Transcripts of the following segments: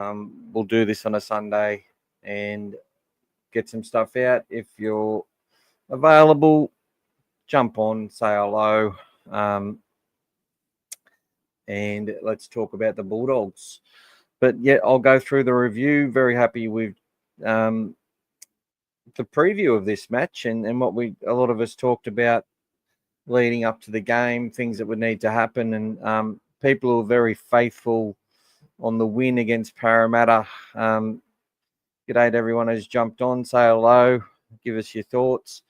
We'll do this on a Sunday and get some stuff out. If you're available, jump on, say hello, and let's talk about the Bulldogs. But yeah, I'll go through the review. Very happy with the preview of this match and what a lot of us talked about leading up to the game, things that would need to happen, and people who are very faithful on the win against Parramatta. G'day to everyone who's jumped on. Say hello. Give us your thoughts.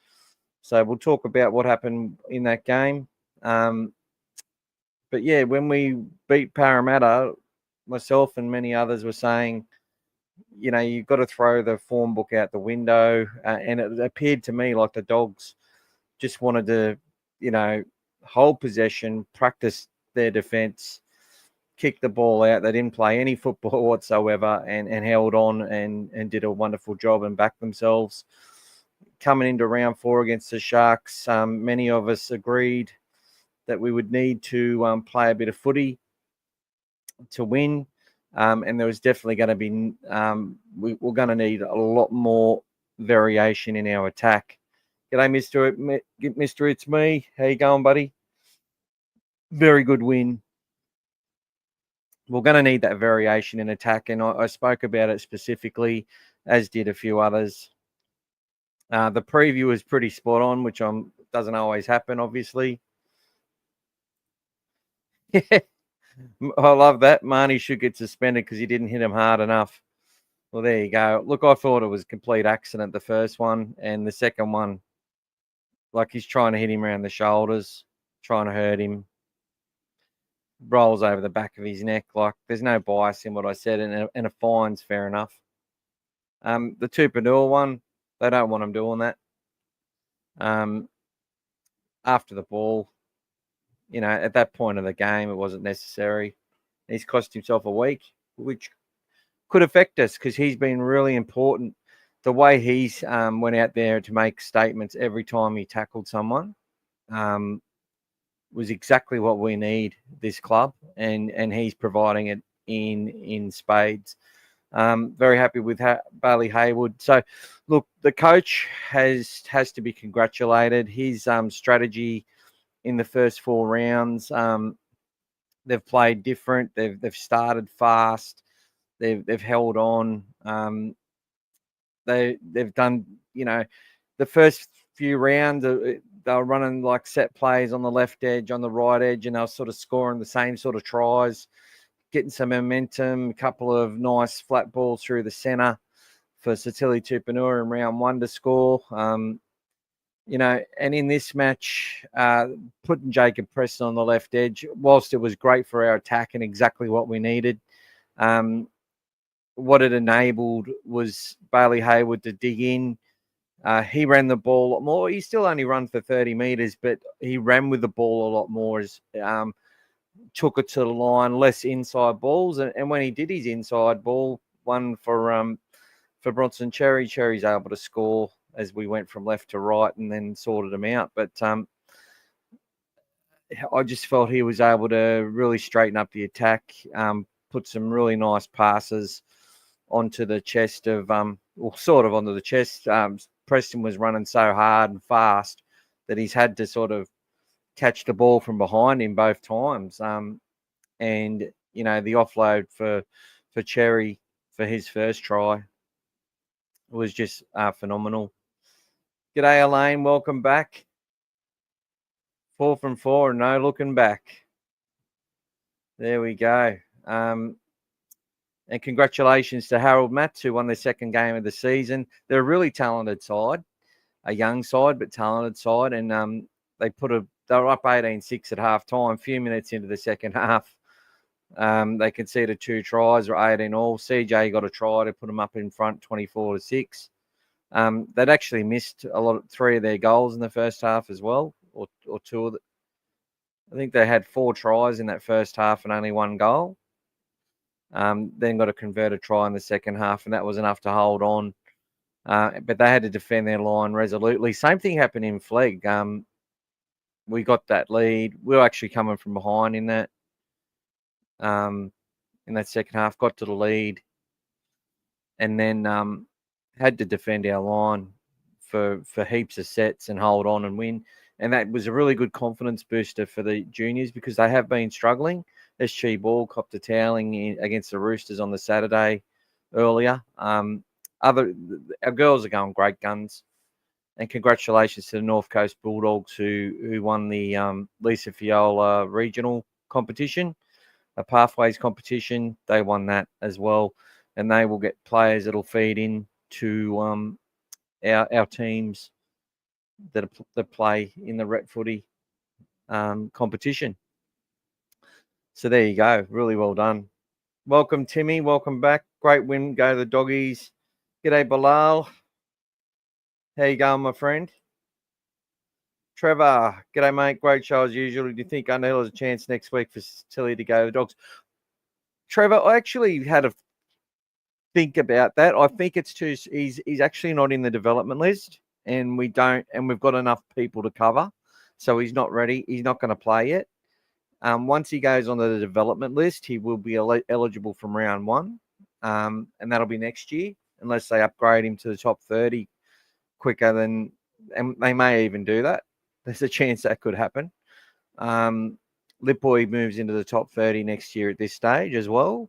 So we'll talk about what happened in that game. But yeah, when we beat Parramatta, myself and many others were saying, you've got to throw the form book out the window. And it appeared to me like the Dogs just wanted to, hold possession, practice their defence, kick the ball out. They didn't play any football whatsoever and held on and did a wonderful job and backed themselves. Coming into round 4 against the Sharks, many of us agreed that we would need to play a bit of footy to win. And there was definitely going to be, we're going to need a lot more variation in our attack. G'day, Mister. It's me. How you going, buddy? Very good win. We're going to need that variation in attack, and I spoke about it specifically, as did a few others. The preview is pretty spot on, which doesn't always happen, obviously. Yeah, I love that. Marnie should get suspended because he didn't hit him hard enough. Well, there you go. Look, I thought it was a complete accident, the first one, and the second one, like he's trying to hit him around the shoulders, trying to hurt him. Rolls over the back of his neck. Like, there's no bias in what I said, and a fine's fair enough. The Tupanua one, they don't want him doing that. After the ball, at that point of the game, it wasn't necessary. He's cost himself a week, which could affect us because he's been really important. The way he's went out there to make statements every time he tackled someone was exactly what we need, this club, and he's providing it in spades. Very happy with Bailey Hayward. So, look, the coach has to be congratulated. His strategy in the first 4 rounds, they've played different. They've started fast. They've held on. They've done, the first few rounds, they were running like set plays on the left edge, on the right edge, and they were sort of scoring the same sort of tries, getting some momentum, a couple of nice flat balls through the centre for Satili Tupanua in round 1 to score. And in this match, putting Jacob Preston on the left edge, whilst it was great for our attack and exactly what we needed, what it enabled was Bailey Hayward to dig in. He ran the ball a lot more. He still only run for 30 metres, but he ran with the ball a lot more, took it to the line, less inside balls. And when he did his inside ball, one for Bronson Cherry, Cherry's able to score as we went from left to right and then sorted him out. But I just felt he was able to really straighten up the attack, put some really nice passes onto the chest of, sort of onto the chest. Preston was running so hard and fast that he's had to sort of catch the ball from behind him both times. And, the offload for Cherry for his first try was just phenomenal. G'day, Elaine. Welcome back. 4 from 4, no looking back. There we go. And congratulations to Harold Matts, who won their second game of the season. They're a really talented side, a young side, but talented side. And they were up 18-6 at half time, a few minutes into the second half. They conceded 2 tries, or 18 all. CJ got a try to put them up in front, 24-6. They'd actually missed 3 of their goals in the first half as well, or 2 of them. I think they had 4 tries in that first half and only 1 goal. Then got a converted try in the second half, and that was enough to hold on. But they had to defend their line resolutely. Same thing happened in Flegg. We got that lead. We were actually coming from behind in that second half, got to the lead, and then had to defend our line for heaps of sets and hold on and win. And that was a really good confidence booster for the juniors because they have been struggling. SG Ball copped a toweling against the Roosters on the Saturday earlier. Our girls are going great guns. And congratulations to the North Coast Bulldogs who won the Lisa Fiola regional competition, a pathways competition. They won that as well. And they will get players that'll feed in to our teams that play in the rep footy competition. So there you go. Really well done. Welcome, Timmy. Welcome back. Great win. Go to the Doggies. G'day, Bilal. How you going, my friend? Trevor. G'day, mate. Great show as usual. Do you think Underhill has a chance next week for Tilly to go to the Dogs? Trevor, I actually had a think about that. I think it's too. He's actually not in the development list, and we've got enough people to cover, so he's not ready. He's not going to play yet. Once he goes on the development list, he will be eligible from round 1, and that'll be next year, unless they upgrade him to the top 30 quicker than, and they may even do that. There's a chance that could happen. Lipoy moves into the top 30 next year at this stage as well.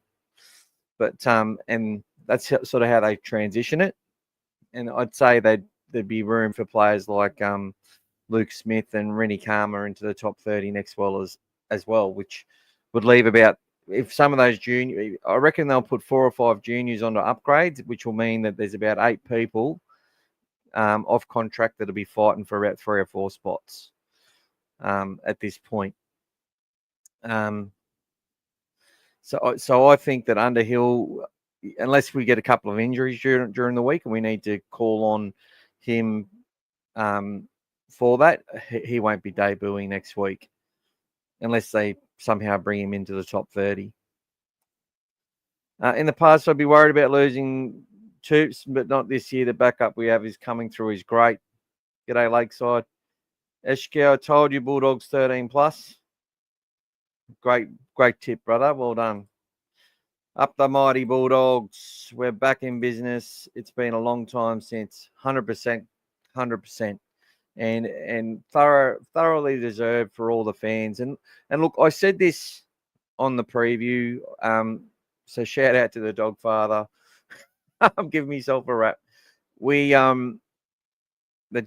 But and that's sort of how they transition it. And I'd say there'd be room for players like Luke Smith and Rennie Karma into the top 30 next as well, which would leave about, if some of those juniors, I reckon they'll put 4 or 5 juniors onto upgrades, which will mean that there's about 8 people off contract that'll be fighting for about 3 or 4 spots at this point. So I think that Underhill, unless we get a couple of injuries during the week and we need to call on him for that, he won't be debuting next week unless they somehow bring him into the top 30. In the past, I'd be worried about losing Toops, but not this year. The backup we have is coming through is great. G'day, Lakeside. Eshke, I told you Bulldogs 13 plus. Great tip, brother. Well done. Up the mighty Bulldogs. We're back in business. It's been a long time since. 100%. And thoroughly deserved for all the fans. And look, I said this on the preview. So shout out to the dog father. I'm giving myself a rap. That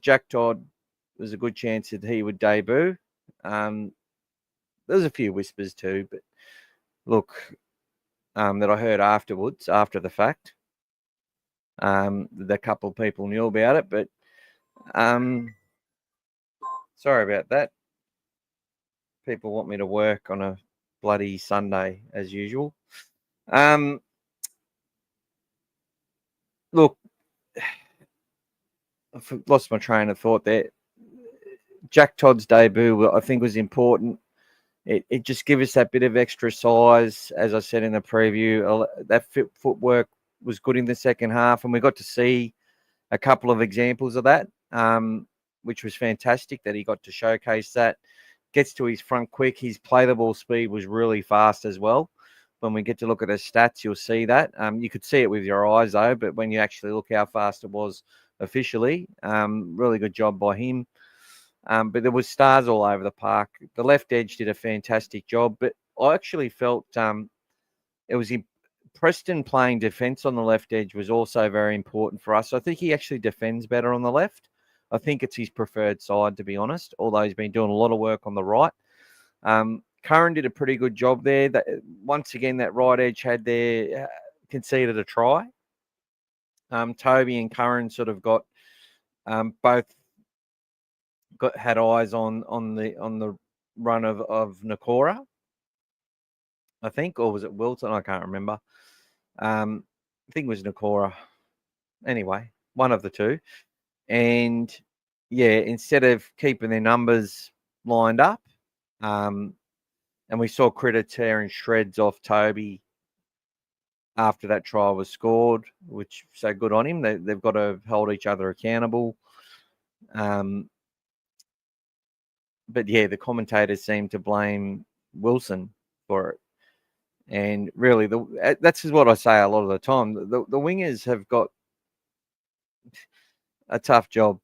Jack Todd, there's a good chance that he would debut. There's a few whispers too, but look, that I heard afterwards, after the fact. The couple of people knew about it, but sorry about that. People want me to work on a bloody Sunday as usual. Look, I've lost my train of thought there. Jack Todd's debut, I think, was important. It just gives us that bit of extra size, as I said in the preview. That footwork was good in the second half, and we got to see a couple of examples of that, which was fantastic that he got to showcase that. Gets to his front quick. His play the ball speed was really fast as well. When we get to look at his stats, you'll see that. You could see it with your eyes, though, but when you actually look how fast it was officially, really good job by him. But there was stars all over the park. The left edge did a fantastic job, but I actually felt it was Preston playing defence on the left edge was also very important for us. I think he actually defends better on the left. I think it's his preferred side, to be honest, although he's been doing a lot of work on the right. Curran did a pretty good job there. Once again, that right edge had conceded a try. Toby and Curran sort of got both had eyes on the run of Nakora, I think, or was it Wilton? I can't remember. I think it was Nakora. Anyway, one of the two. And yeah, instead of keeping their numbers lined up, and we saw Critter tearing shreds off Toby after that try was scored, which so good on him. They've got to hold each other accountable. But yeah, the commentators seem to blame Wilson for it. And really, that's what I say a lot of the time. The wingers have got a tough job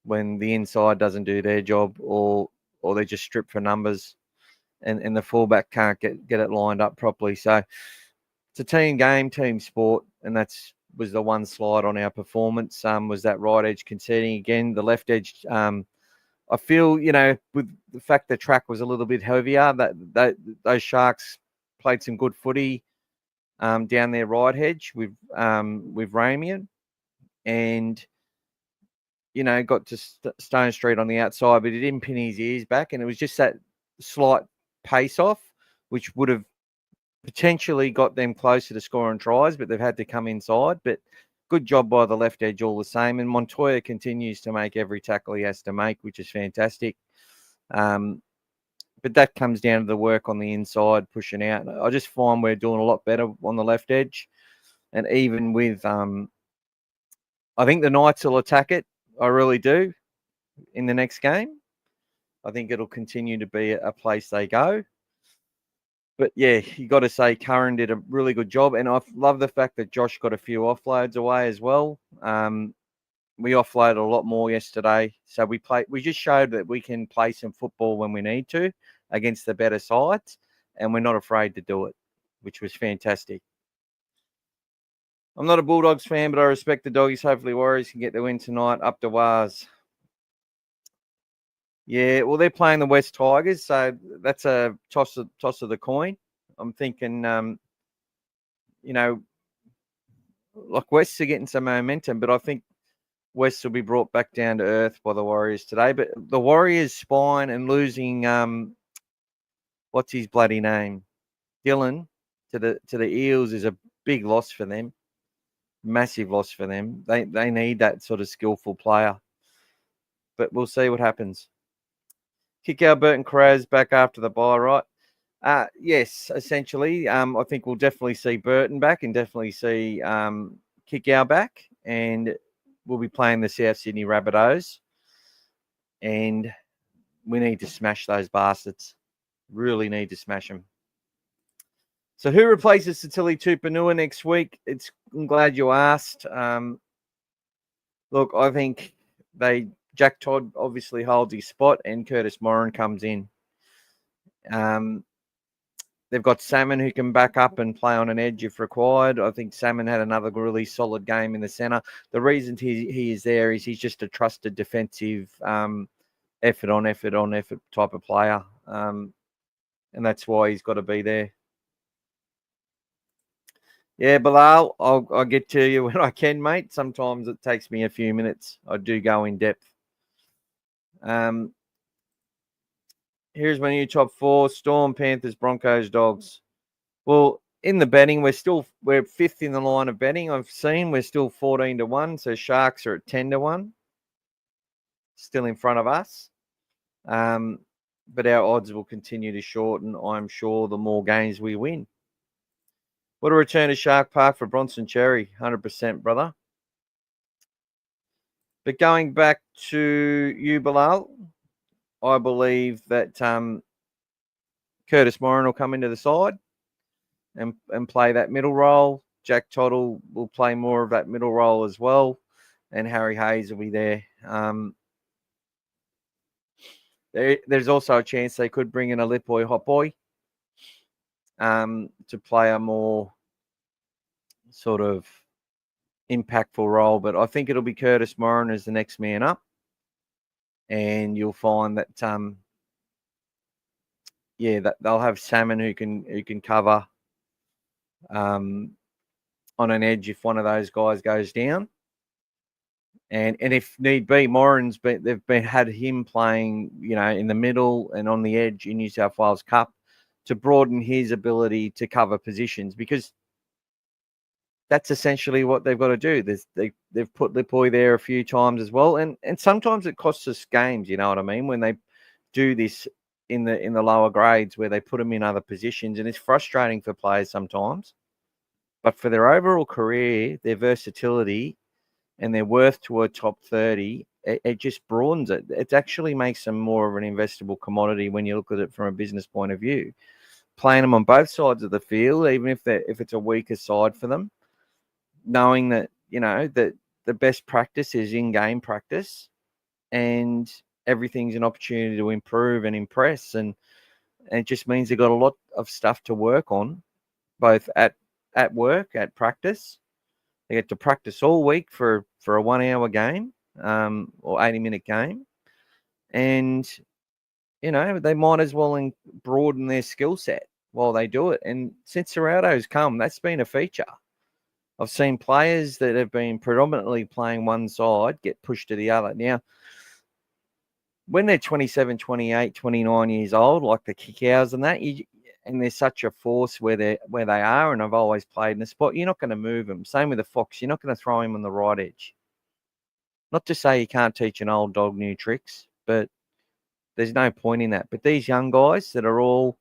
when the inside doesn't do their job, or they just strip for numbers, and the fullback can't get it lined up properly. So it's a team game, team sport, and was the one slide on our performance. Was that right edge conceding again? The left edge, I feel, with the fact the track was a little bit heavier, that those Sharks played some good footy down their right edge with Ramian, and got to Stone Street on the outside, but he didn't pin his ears back, and it was just that slight pace off, which would have potentially got them closer to scoring tries, but they've had to come inside. But good job by the left edge all the same. And Montoya continues to make every tackle he has to make, which is fantastic. But that comes down to the work on the inside, pushing out. I just find we're doing a lot better on the left edge. And even with, I think the Knights will attack it. I really do in the next game. I think it'll continue to be a place they go. But yeah, you got to say Curran did a really good job, and I love the fact that Josh got a few offloads away as well. We offloaded a lot more yesterday, so we just showed that we can play some football when we need to against the better sides, and we're not afraid to do it, which was fantastic. I'm not a Bulldogs fan, but I respect the Doggies. Hopefully, Warriors can get the win tonight. Up to Wars. Yeah, well, they're playing the West Tigers, so that's a toss of the coin. I'm thinking, like Wests are getting some momentum, but I think West will be brought back down to earth by the Warriors today. But the Warriors' spine and losing, what's his bloody name, Dylan, to the Eels is a big loss for them, massive loss for them. They need that sort of skillful player, but we'll see what happens. Kick out Burton Kraz back after the bye, right? Yes, essentially. I think we'll definitely see Burton back and definitely see Kickout back, and we'll be playing the South Sydney Rabbitohs, and we need to smash those bastards. Really need to smash them. So who replaces Satili Tupanua next week? I'm glad you asked. Look, I think Jack Todd obviously holds his spot, and Curtis Moran comes in. They've got Salmon who can back up and play on an edge if required. I think Salmon had another really solid game in the centre. The reason he is there is he's just a trusted defensive effort on effort type of player. And that's why he's got to be there. Yeah, Bilal, I'll get to you when I can, mate. Sometimes it takes me a few minutes. I do go in depth. Here's my new top four: Storm, Panthers, Broncos, Dogs. Well, in the betting, we're fifth in the line of betting. I've seen we're still 14-1, so Sharks are at 10-1, still in front of us. But our odds will continue to shorten, I'm sure, the more games we win. What a return to Shark Park for Bronson Cherry, 100%, brother. But going back to you, Bilal, I believe that Curtis Moran will come into the side and play that middle role. Jack Todd will play more of that middle role as well, and Harry Hayes will be there. There's also a chance they could bring in a Lipboy Hotboy to play a more sort of impactful role, but I think it'll be Curtis Moran as the next man up, and you'll find that that they'll have Salmon who can cover on an edge if one of those guys goes down, and if need be, they've had him playing in the middle and on the edge in New South Wales Cup to broaden his ability to cover positions, because that's essentially what they've got to do. They've put Lipboy there a few times as well, and sometimes it costs us games. You know what I mean? When they do this in the lower grades, where they put them in other positions, and it's frustrating for players sometimes. But for their overall career, their versatility and their worth to a top 30, it just broadens it. It actually makes them more of an investable commodity when you look at it from a business point of view. playing them on both sides of the field, even if it's a weaker side for them, knowing that that the best practice is in-game practice, and everything's an opportunity to improve and impress, and it just means they've got a lot of stuff to work on, both at work, at practice. They get to practice all week for a 1 hour game, or 80-minute game, and they might as well broaden their skill set while they do it. And since Serrato's come, that's been a feature. I've seen players that have been predominantly playing one side get pushed to the other. Now, when they're 27, 28, 29 years old, like the kick-outs and that, and there's such a force where they are, and I've always played in the spot, you're not going to move them. Same with the Fox. You're not going to throw him on the right edge. Not to say you can't teach an old dog new tricks, but there's no point in that. But these young guys that are all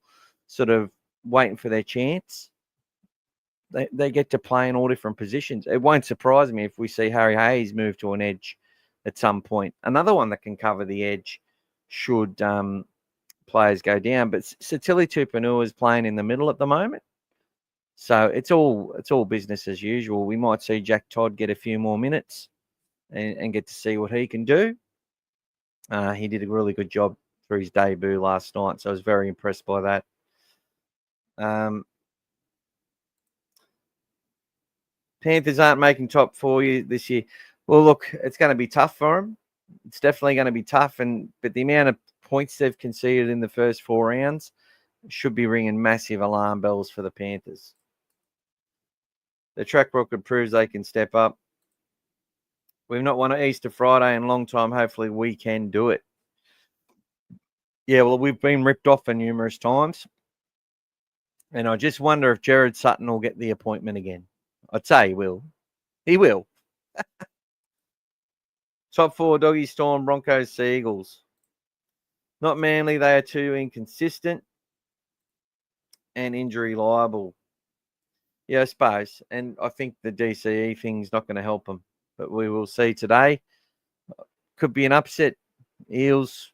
sort of waiting for their chance, they get to play in all different positions. It won't surprise me if we see Harry Hayes move to an edge at some point. Another one that can cover the edge should players go down. But Satili Tupanua is playing in the middle at the moment. So it's all business as usual. We might see Jack Todd get a few more minutes and get to see what he can do. He did a really good job for his debut last night, so I was very impressed by that. Panthers aren't making top 4 this year. Well, look, it's going to be tough for them. It's definitely going to be tough, but the amount of points they've conceded in the first 4 rounds should be ringing massive alarm bells for the Panthers. The track record proves they can step up. We've not won an Easter Friday in a long time. Hopefully we can do it. Yeah, well, we've been ripped off for numerous times. And I just wonder if Jared Sutton will get the appointment again. I'd say he will. He will. Top 4, Doggy Storm, Broncos, Seagulls. Not Manly. They are too inconsistent and injury liable. Yeah, I suppose. And I think the DCE thing's not going to help them. But we will see today. Could be an upset. Eels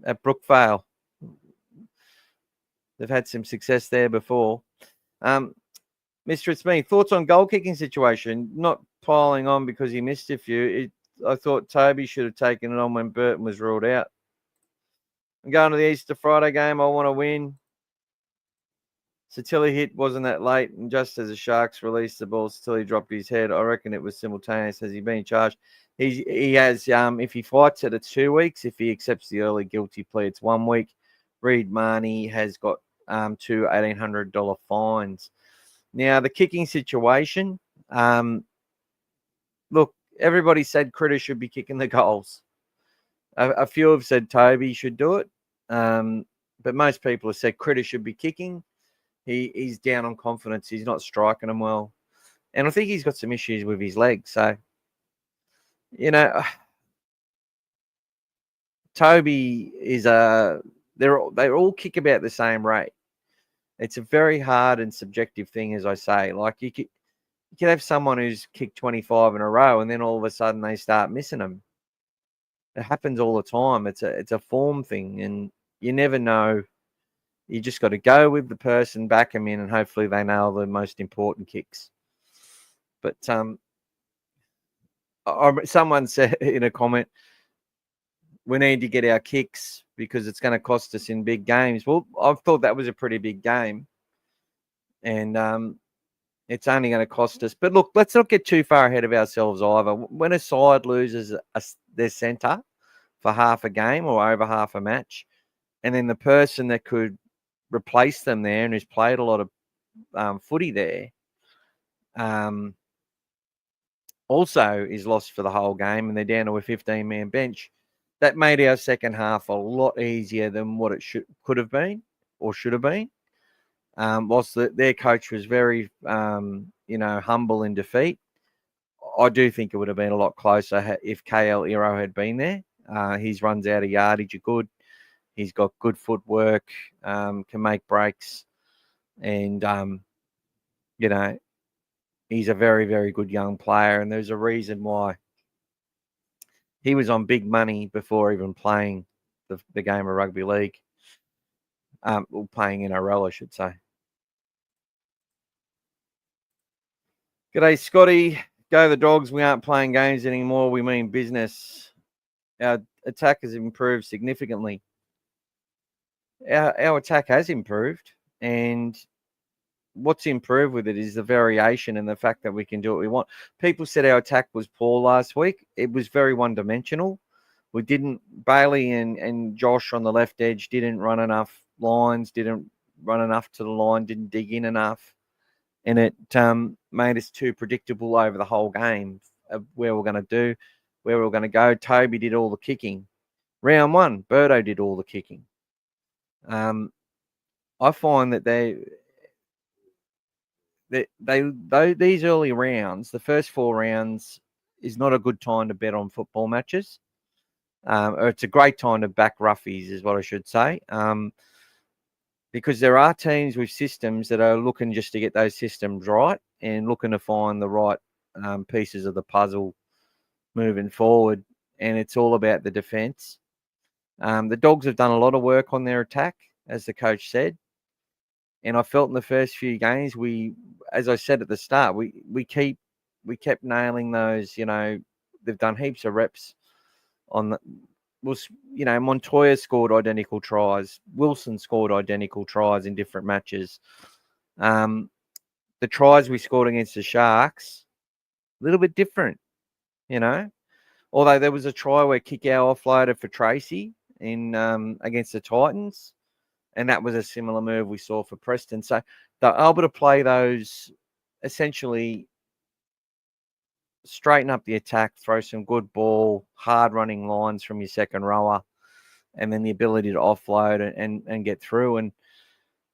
at Brookvale. They've had some success there before. Mr. It's Me, thoughts on goal kicking situation? Not piling on because he missed a few. I thought Toby should have taken it on when Burton was ruled out. I'm going to the Easter Friday game. I want to win. Satili hit wasn't that late, and just as the Sharks released the ball, Satili dropped his head. I reckon it was simultaneous. Has he been charged? He has. If he fights it, it's 2 weeks. If he accepts the early guilty plea, it's 1 week. Reed Marnie has got 2 $1,800 fines. Now, the kicking situation, look, everybody said Critter should be kicking the goals. A few have said Toby should do it, but most people have said Critter should be kicking. He's down on confidence. He's not striking them well. And I think he's got some issues with his legs. So, Toby is they all kick about the same rate. It's a very hard and subjective thing, as I say. Like you could have someone who's kicked 25 in a row, and then all of a sudden they start missing them. It happens all the time. It's a form thing, and you never know. You just got to go with the person, back them in, and hopefully they nail the most important kicks. But someone said in a comment, we need to get our kicks because it's going to cost us in big games. Well, I've thought that was a pretty big game, and it's only going to cost us. But look, let's not get too far ahead of ourselves either. When a side loses their centre for half a game or over half a match, and then the person that could replace them there and who's played a lot of footy there also is lost for the whole game, and they're down to a 15-man bench, that made our second half a lot easier than what it could have been or should have been. Whilst their coach was very, humble in defeat, I do think it would have been a lot closer if KL Iro had been there. His runs out of yardage are good. He's got good footwork, can make breaks, and, he's a very, very good young player, and there's a reason why he was on big money before even playing the game of rugby league. Playing NRL, I should say. G'day, Scotty. Go the Dogs. We aren't playing games anymore. We mean business. Our attack has improved significantly. Our attack has improved, and what's improved with it is the variation and the fact that we can do what we want. People said our attack was poor last week. It was very one-dimensional. We didn't, Bailey and Josh on the left edge didn't run enough lines, didn't run enough to the line, didn't dig in enough. And it made us too predictable over the whole game of where we're going to do, where we're going to go. Toby did all the kicking. Round one, Birdo did all the kicking. I find that these early rounds, the first 4 rounds, is not a good time to bet on football matches. Or it's a great time to back roughies, is what I should say. Because there are teams with systems that are looking just to get those systems right and looking to find the right pieces of the puzzle moving forward. And it's all about the defence. The Dogs have done a lot of work on their attack, as the coach said. And I felt in the first few games, as I said at the start, we kept nailing those. They've done heaps of reps on Montoya scored identical tries. Wilson scored identical tries in different matches. The tries we scored against the Sharks, a little bit different, Although there was a try where Kickow offloaded for Tracy in against the Titans, and that was a similar move we saw for Preston. So they're able to play those, essentially straighten up the attack, throw some good ball, hard running lines from your second rower, and then the ability to offload and get through. And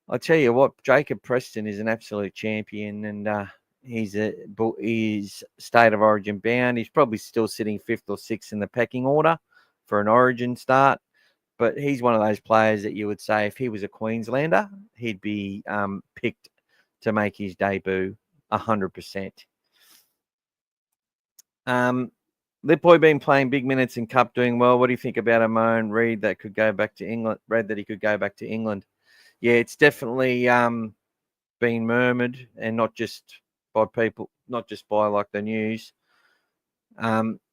I tell you what, Jacob Preston is an absolute champion, and he's state of origin bound. He's probably still sitting 5th or 6th in the pecking order for an origin start. But he's one of those players that you would say if he was a Queenslander, he'd be picked to make his debut 100%. Lipoy been playing big minutes in Cup, doing well. What do you think about Amon Reed that could go back to England? Read that he could go back to England. Yeah, it's definitely been murmured, and not just by people, not just by like the news.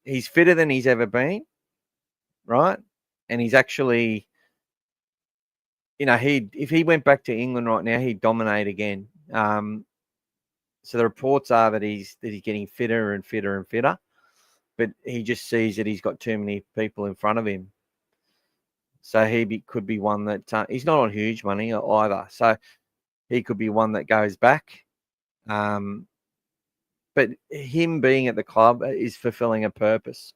He's fitter than he's ever been, right? And he's actually, if he went back to England right now, he'd dominate again. So the reports are that he's getting fitter and fitter and fitter, but he just sees that he's got too many people in front of him. So he could be one that he's not on huge money either. So he could be one that goes back. But him being at the club is fulfilling a purpose,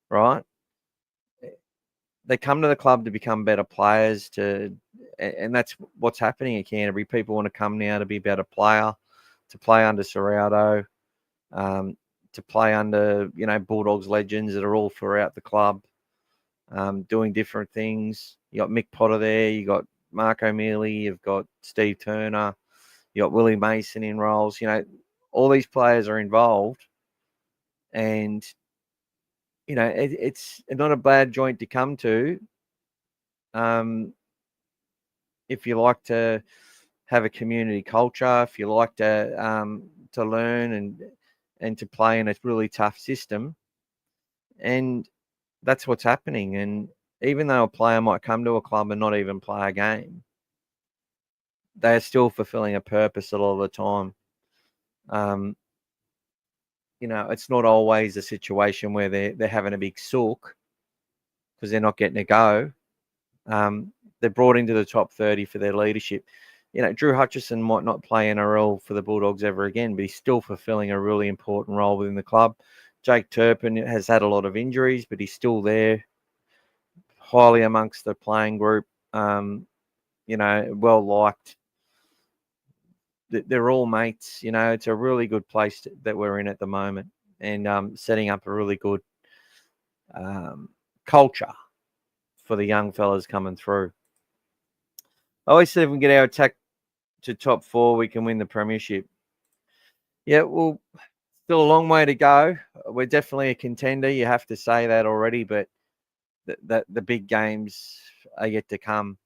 right? They come to the club to become better players, and that's what's happening at Canterbury. People want to come now to be a better player, to play under Serraldo, to play under, Bulldogs legends that are all throughout the club, doing different things. You got Mick Potter there, you got Mark O'Mealy, you've got Steve Turner, you got Willie Mason in roles. All these players are involved, and it's not a bad joint to come to. If you like to have a community culture, if you like to learn and to play in a really tough system, and that's what's happening. And even though a player might come to a club and not even play a game, they are still fulfilling a purpose a lot of the time. It's not always a situation where they're having a big sook because they're not getting a go. They're brought into the top 30 for their leadership. Drew Hutchison might not play NRL for the Bulldogs ever again, but he's still fulfilling a really important role within the club. Jake Turpin has had a lot of injuries, but he's still there, highly amongst the playing group, well liked. They're all mates. It's a really good place that we're in at the moment, and setting up a really good culture for the young fellas coming through. I always said if we can get our attack to top 4, we can win the premiership. Yeah, well, still a long way to go. We're definitely a contender. You have to say that already, but the big games are yet to come.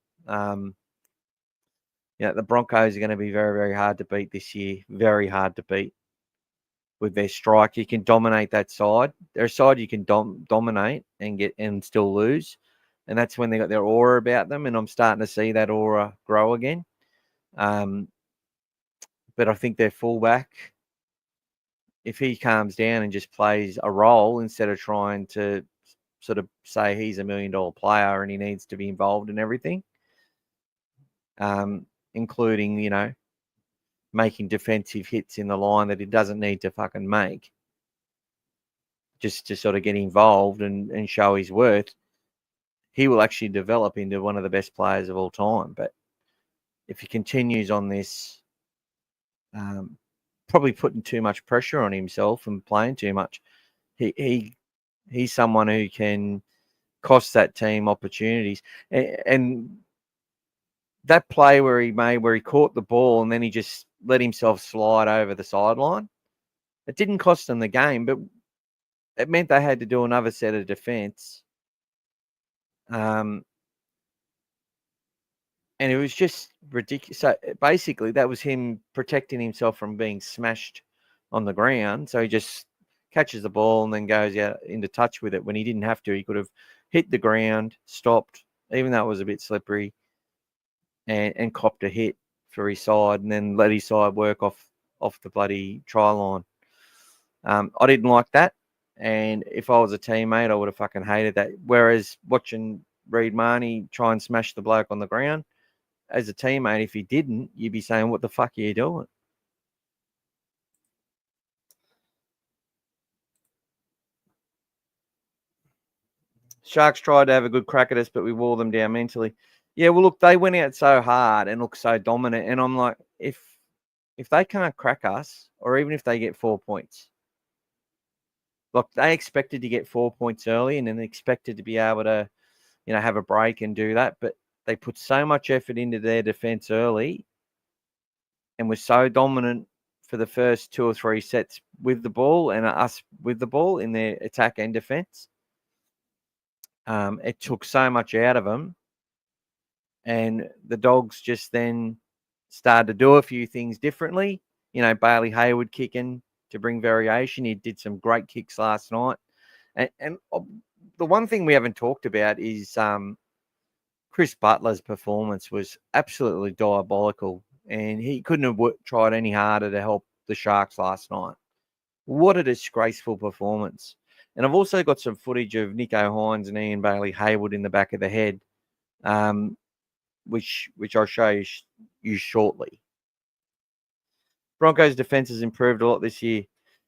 The Broncos are going to be very, very hard to beat this year. Very hard to beat. with their strike. You can dominate that side. They're a side you can dominate and still lose. And that's when they got their aura about them. And I'm starting to see that aura grow again. But I think their fullback, if he calms down and just plays a role instead of trying to sort of say he's $1 million player and he needs to be involved in everything, including, making defensive hits in the line that he doesn't need to fucking make, just to sort of get involved and show his worth, he will actually develop into one of the best players of all time. But if he continues on this, probably putting too much pressure on himself and playing too much, he's someone who can cost that team opportunities. And that play where he caught the ball and then he just let himself slide over the sideline, it didn't cost them the game, but it meant they had to do another set of defense. And it was just ridiculous. So basically, that was him protecting himself from being smashed on the ground. So he just catches the ball and then goes out into touch with it when he didn't have to. He could have hit the ground, stopped, even though it was a bit slippery, and copped a hit for his side and then let his side work off the bloody try line. I didn't like that. And if I was a teammate, I would have fucking hated that. Whereas watching Reid Marnie try and smash the bloke on the ground, as a teammate, if he didn't, you'd be saying, what the fuck are you doing? Sharks tried to have a good crack at us, but we wore them down mentally. Yeah, well, look, they went out so hard and looked so dominant. And I'm like, if they can't crack us, or even if they get 4 points, look, they expected to get 4 points early and then expected to be able to, have a break and do that. But they put so much effort into their defense early and were so dominant for the first 2 or 3 sets with the ball and us with the ball in their attack and defense. It took so much out of them. And the Dogs just then started to do a few things differently. Bailey Hayward kicking to bring variation. He did some great kicks last night. And the one thing we haven't talked about is Chris Butler's performance was absolutely diabolical. And he couldn't have tried any harder to help the Sharks last night. What a disgraceful performance. And I've also got some footage of Nico Hines and Ian Bailey Hayward in the back of the head, which I'll show you shortly. Broncos' defense has improved a lot this year.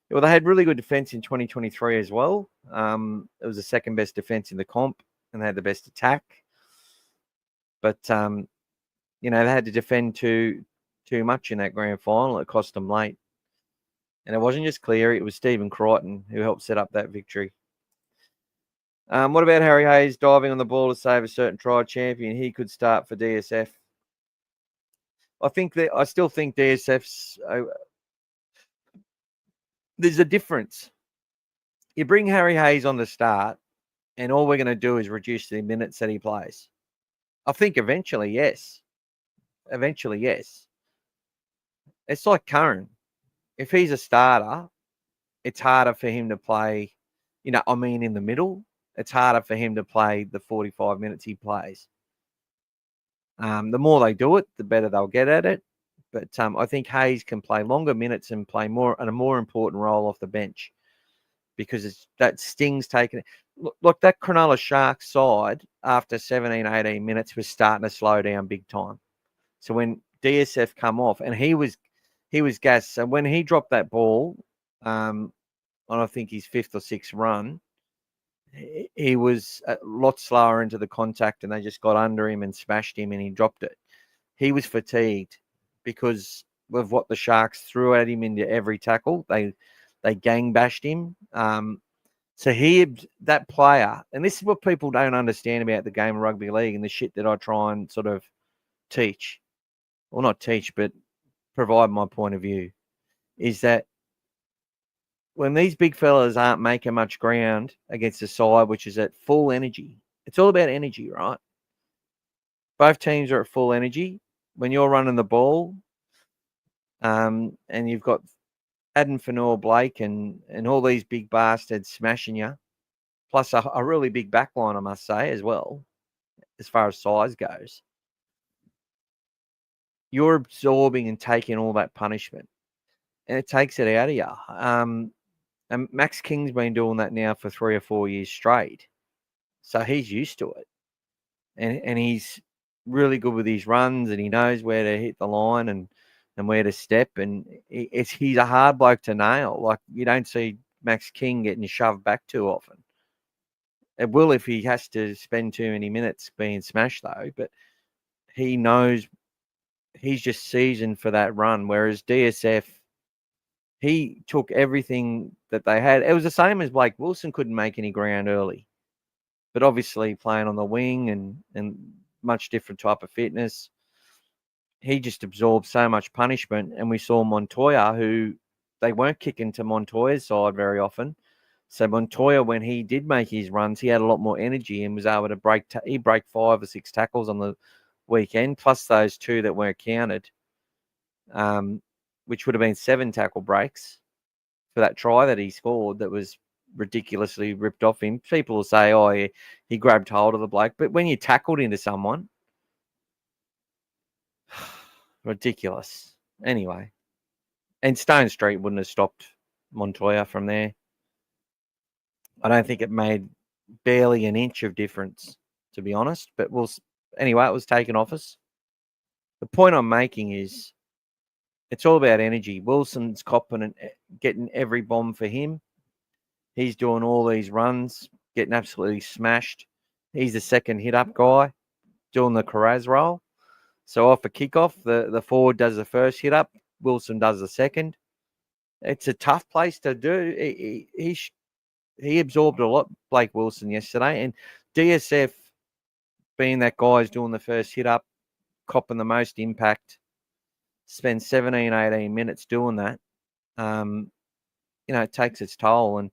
Well, they had really good defense in 2023 as well. It was the second best defense in the comp, and they had the best attack. But, they had to defend too much in that grand final. It cost them late. And it wasn't just Cleary, it was Stephen Crichton who helped set up that victory. What about Harry Hayes diving on the ball to save a certain try champion? He could start for DSF. I still think DSF's... there's a difference. You bring Harry Hayes on the start, and all we're going to do is reduce the minutes that he plays. I think eventually, yes. It's like Curran. If he's a starter, it's harder for him to play, in the middle. It's harder for him to play the 45 minutes he plays. The more they do it, the better they'll get at it. But I think Hayes can play longer minutes and play a more important role off the bench because that Sting's taken. Look, that Cronulla Sharks side after 17, 18 minutes was starting to slow down big time. So when DSF come off, and he was gassed. So when he dropped that ball, on I think his 5th or 6th run, he was a lot slower into the contact, and they just got under him and smashed him, and he dropped it. He was fatigued because of what the Sharks threw at him into every tackle. They gang bashed him. So that player, and this is what people don't understand about the game of rugby league and the shit that I try and sort of teach, or not teach, but provide my point of view, is that when these big fellas aren't making much ground against a side which is at full energy, it's all about energy, right? Both teams are at full energy. When you're running the ball, and you've got adding Fanor Blake and all these big bastards smashing you, plus a really big backline, I must say, as well, as far as size goes. You're absorbing and taking all that punishment, and it takes it out of you. And Max King's been doing that now for 3 or 4 years straight, so he's used to it, and he's really good with his runs, and he knows where to hit the line and where to step, and he's a hard bloke to nail. Like, you don't see Max King getting shoved back too often. It will if he has to spend too many minutes being smashed, though, but he knows he's just seasoned for that run, whereas DSF, he took everything that they had. It was the same as Blake Wilson couldn't make any ground early, but obviously playing on the wing and much different type of fitness, he just absorbed so much punishment. And we saw Montoya, who they weren't kicking to Montoya's side very often. So Montoya, when he did make his runs, he had a lot more energy and was able to break. He broke 5 or 6 tackles on the weekend, plus those 2 that weren't counted, which would have been 7 tackle breaks for that try that he scored that was ridiculously ripped off him. People will say, oh, he grabbed hold of the bloke. But when you tackled into someone, ridiculous. Anyway, and Stone Street wouldn't have stopped Montoya from there. I don't think it made barely an inch of difference, to be honest. But anyway, it was taken off us. The point I'm making is it's all about energy. Wilson's copping and getting every bomb for him. He's doing all these runs, getting absolutely smashed. He's the second hit-up guy, doing the Carraz role. So off a kickoff, the forward does the first hit-up. Wilson does the second. It's a tough place to do. He absorbed a lot, Blake Wilson, yesterday. And DSF, being that guy's doing the first hit-up, copping the most impact, spend 17, 18 minutes doing that, it takes its toll. And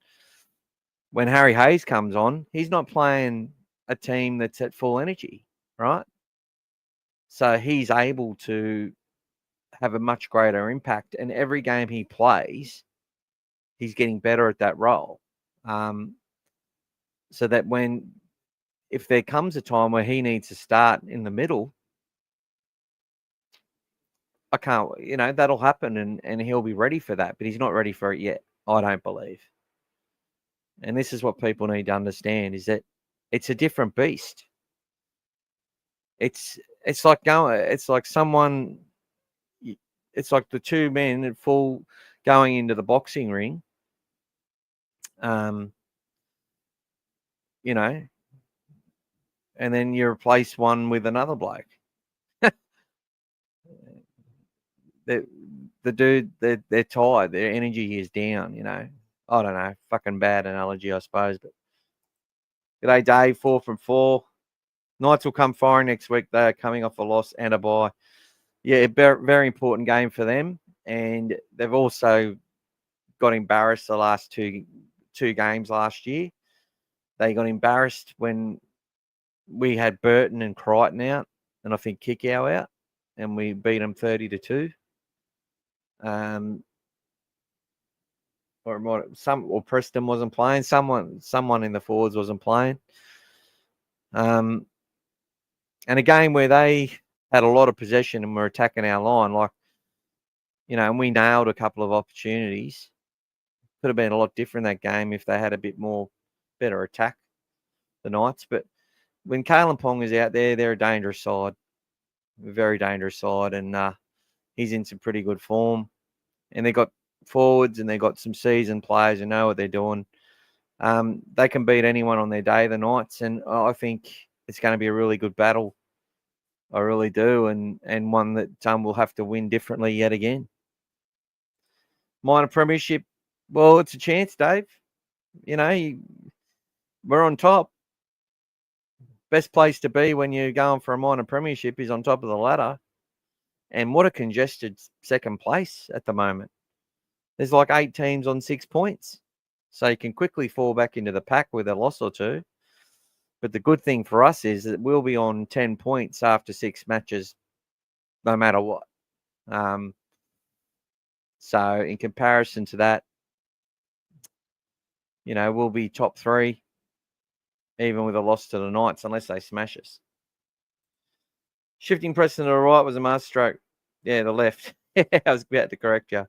when Harry Hayes comes on, he's not playing a team that's at full energy, right? So he's able to have a much greater impact. And every game he plays, he's getting better at that role. So that if there comes a time where he needs to start in the middle, that'll happen and he'll be ready for that, but he's not ready for it yet, I don't believe. And this is what people need to understand, is that it's a different beast. It's like the 2 men at full going into the boxing ring, and then you replace one with another bloke. The dude, they're tired. Their energy is down, I don't know. Fucking bad analogy, I suppose. But g'day, Dave. 4 from 4. Knights will come firing next week. They're coming off a loss and a bye. Yeah, very important game for them. And they've also got embarrassed the last two games last year. They got embarrassed when we had Burton and Crichton out, and I think Kickow out, and we beat them 30-2. Or Preston wasn't playing. Someone in the forwards wasn't playing. And a game where they had a lot of possession and were attacking our line, and we nailed a couple of opportunities. Could have been a lot different that game if they had a bit more better attack, the Knights. But when Kalen Pong is out there, they're a dangerous side, a very dangerous side, and he's in some pretty good form. And they got forwards and they got some seasoned players who know what they're doing. They can beat anyone on their day, the Knights, and I think it's going to be a really good battle. I really do, and one that we'll have to win differently yet again. Minor premiership, well, it's a chance, Dave. We're on top. Best place to be when you're going for a minor premiership is on top of the ladder. And what a congested second place at the moment. There's like 8 teams on 6 points. So you can quickly fall back into the pack with a loss or 2. But the good thing for us is that we'll be on 10 points after 6 matches, no matter what. So in comparison to that, we'll be top 3, even with a loss to the Knights, unless they smash us. Shifting Preston to the right was a masterstroke. Yeah, the left. I was about to correct you.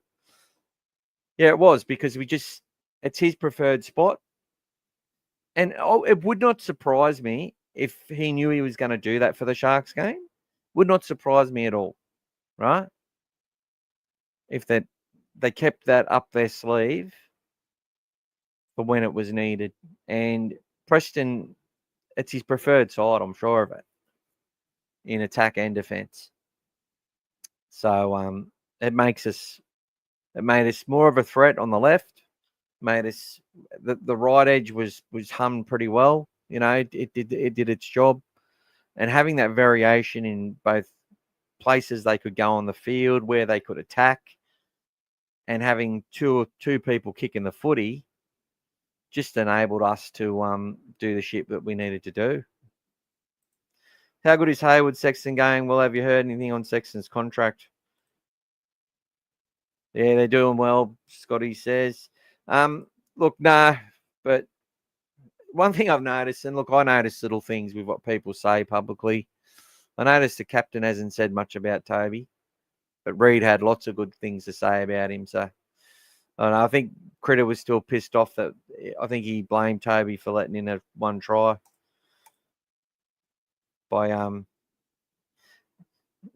Yeah, it was, because it's his preferred spot. And it would not surprise me if he knew he was going to do that for the Sharks game. Would not surprise me at all, right? If they kept that up their sleeve for when it was needed. And Preston, it's his preferred side, I'm sure of it, in attack and defence. So it made us more of a threat on the left. Made us the right edge was hummed pretty well. It did its job, and having that variation in both places they could go on the field, where they could attack, and having two people kicking the footy just enabled us to do the shit that we needed to do. How good is Hayward Sexton going? Well, have you heard anything on Sexton's contract? Yeah, they're doing well, Scotty says. Look, nah, but one thing I've noticed, and look, I notice little things with what people say publicly. I noticed the captain hasn't said much about Toby, but Reid had lots of good things to say about him. So I think Critter was still pissed off that I think he blamed Toby for letting in a one try by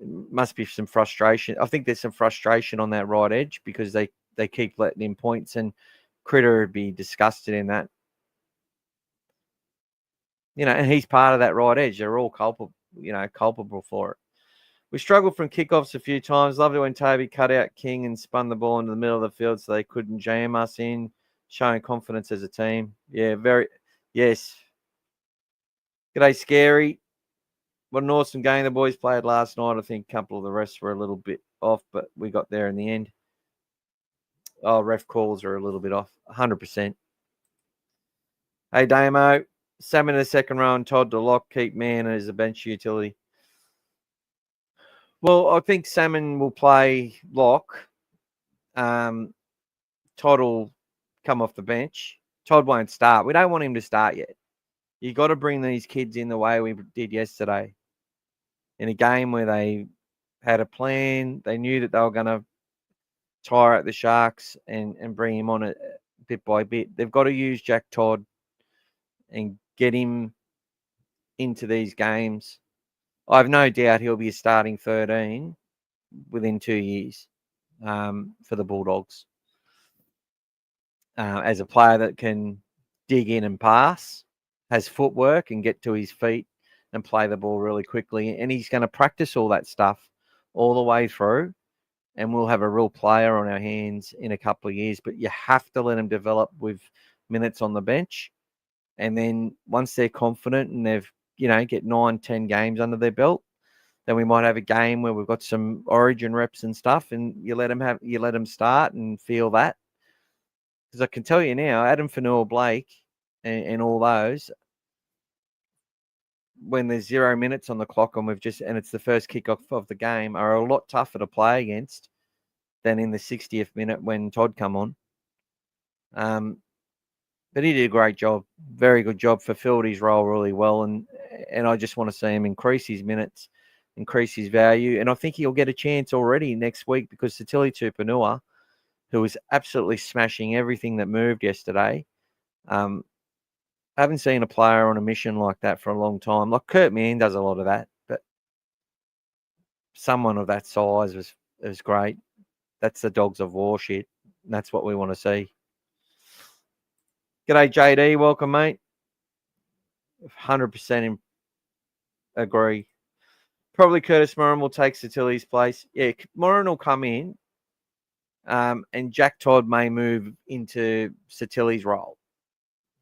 must be some frustration. I think there's some frustration on that right edge because they keep letting in points, and Critter would be disgusted in that. And he's part of that right edge. They're all culpable for it. We struggled from kickoffs a few times. Loved it when Toby cut out King and spun the ball into the middle of the field so they couldn't jam us in, showing confidence as a team. Yeah, yes. G'day, Scary. What an awesome game the boys played last night. I think a couple of the rest were a little bit off, but we got there in the end. Oh, ref calls are a little bit off. 100%. Hey, Damo. Sam in the second row and Todd to lock, keep man as a bench utility. Well, I think Salmon will play lock. Todd will come off the bench. Todd won't start. We don't want him to start yet. You got to bring these kids in the way we did yesterday. In a game where they had a plan, they knew that they were going to tire out the Sharks and bring him on it bit by bit. They've got to use Jack Todd and get him into these games. I have no doubt he'll be a starting 13 within 2 years for the Bulldogs. As a player that can dig in and pass, has footwork and get to his feet and play the ball really quickly. And he's going to practice all that stuff all the way through. And we'll have a real player on our hands in a couple of years. But you have to let him develop with minutes on the bench. And then once they're confident and they've, get 9-10 games under their belt, then we might have a game where we've got some origin reps and stuff, and you let them start and feel that. Because I can tell you now, Adam Fanua-Blake and all those, when there's 0 minutes on the clock and it's the first kickoff of the game, are a lot tougher to play against than in the 60th minute when Todd come on. But he did a great job, very good job, fulfilled his role really well, and I just want to see him increase his minutes, increase his value, and I think he'll get a chance already next week because Satili Tupanua, who was absolutely smashing everything that moved yesterday, I haven't seen a player on a mission like that for a long time. Like Kurt Mann does a lot of that, but someone of that size was great. That's the Dogs of War shit. And that's what we want to see. G'day, JD. Welcome, mate. 100% agree. Probably Curtis Moran will take Satili's place. Yeah, Moran will come in, and Jack Todd may move into Satili's role.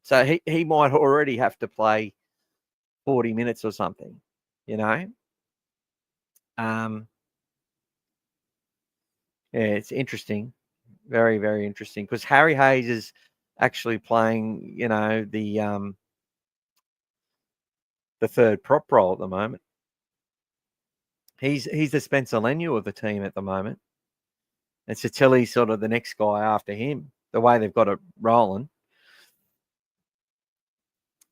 So he might already have to play 40 minutes or something, Yeah, it's interesting. Very, very interesting. Because Harry Hayes is actually playing, the third prop role at the moment. He's the Spencer Lenu of the team at the moment. And Satili's sort of the next guy after him, the way they've got it rolling.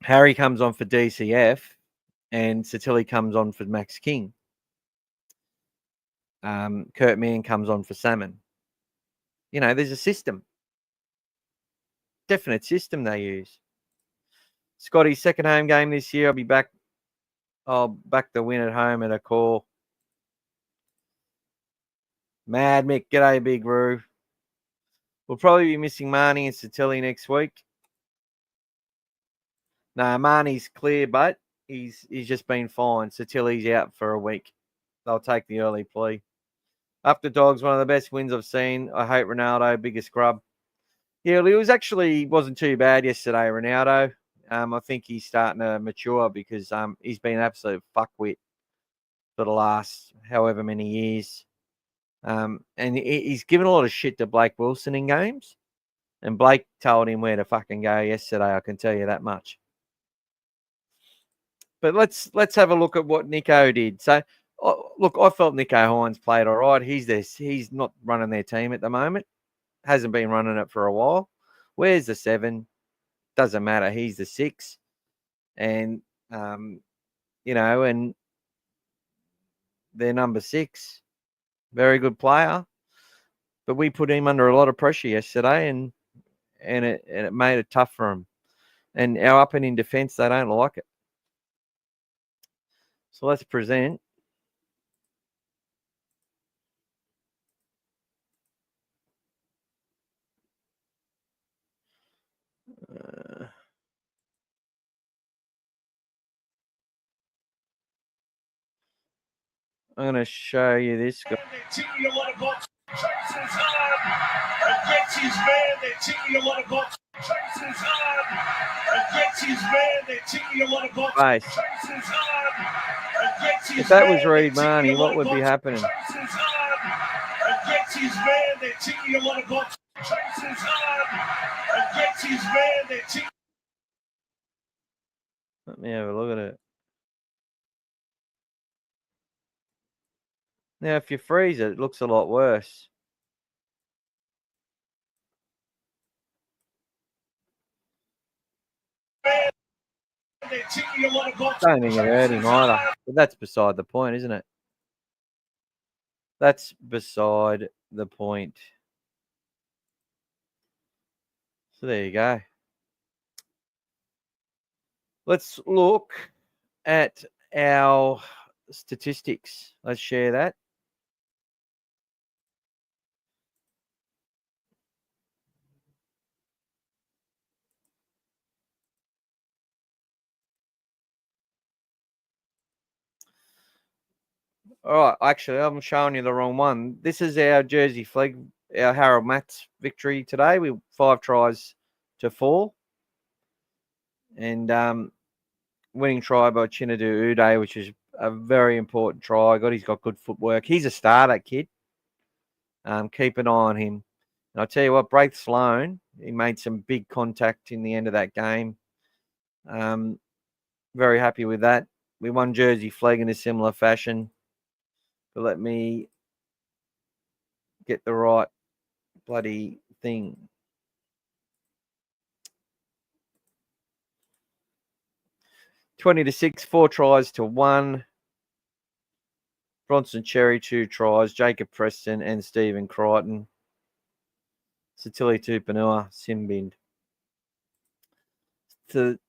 Harry comes on for DCF and Satili comes on for Max King. Kurt Mann comes on for Salmon. You know, there's a system. Definite system they use. Scotty's second home game this year. I'll be back. I'll back the win at home at a call. Mad Mick, g'day, Big Roo. We'll probably be missing Marnie and Satili next week. No, Marnie's clear, but he's just been fine. Satili's out for a week. They'll take the early plea. Up the Dogs, one of the best wins I've seen. I hate Ronaldo, biggest grub. Yeah, it wasn't too bad yesterday, Ronaldo. I think he's starting to mature because he's been an absolute fuckwit for the last however many years. And he's given a lot of shit to Blake Wilson in games. And Blake told him where to fucking go yesterday, I can tell you that much. But let's have a look at what Nico did. So, look, I felt Nico Hines played all right. He's not running their team at the moment. Hasn't been running it for a while. Where's the 7? Doesn't matter. He's the 6. And, you know, and they're number 6. Very good player. But we put him under a lot of pressure yesterday and it made it tough for him. And our up and in defence, they don't like it. So let's present. I'm going to show you this. If that was Reed Marnie, what would be happening? Let me have a look at it. Now, if you freeze it, it looks a lot worse. Don't think it hurt him either. But that's beside the point, isn't it? That's beside the point. So there you go. Let's look at our statistics. Let's share that. All right, actually, I'm showing you the wrong one. This is our Jersey flag, our Harold Matts victory today. We 5 tries to 4. And winning try by Chinadu Uday, which is a very important try. He's got good footwork. He's a starter, kid. Keep an eye on him. And I'll tell you what, Braith Sloan, he made some big contact in the end of that game. Very happy with that. We won Jersey flag in a similar fashion. But let me get the right bloody thing. (20-6), 4 tries to 1. Bronson Cherry, 2 tries. Jacob Preston and Stephen Crichton. Satili Tupanua, Simbind. To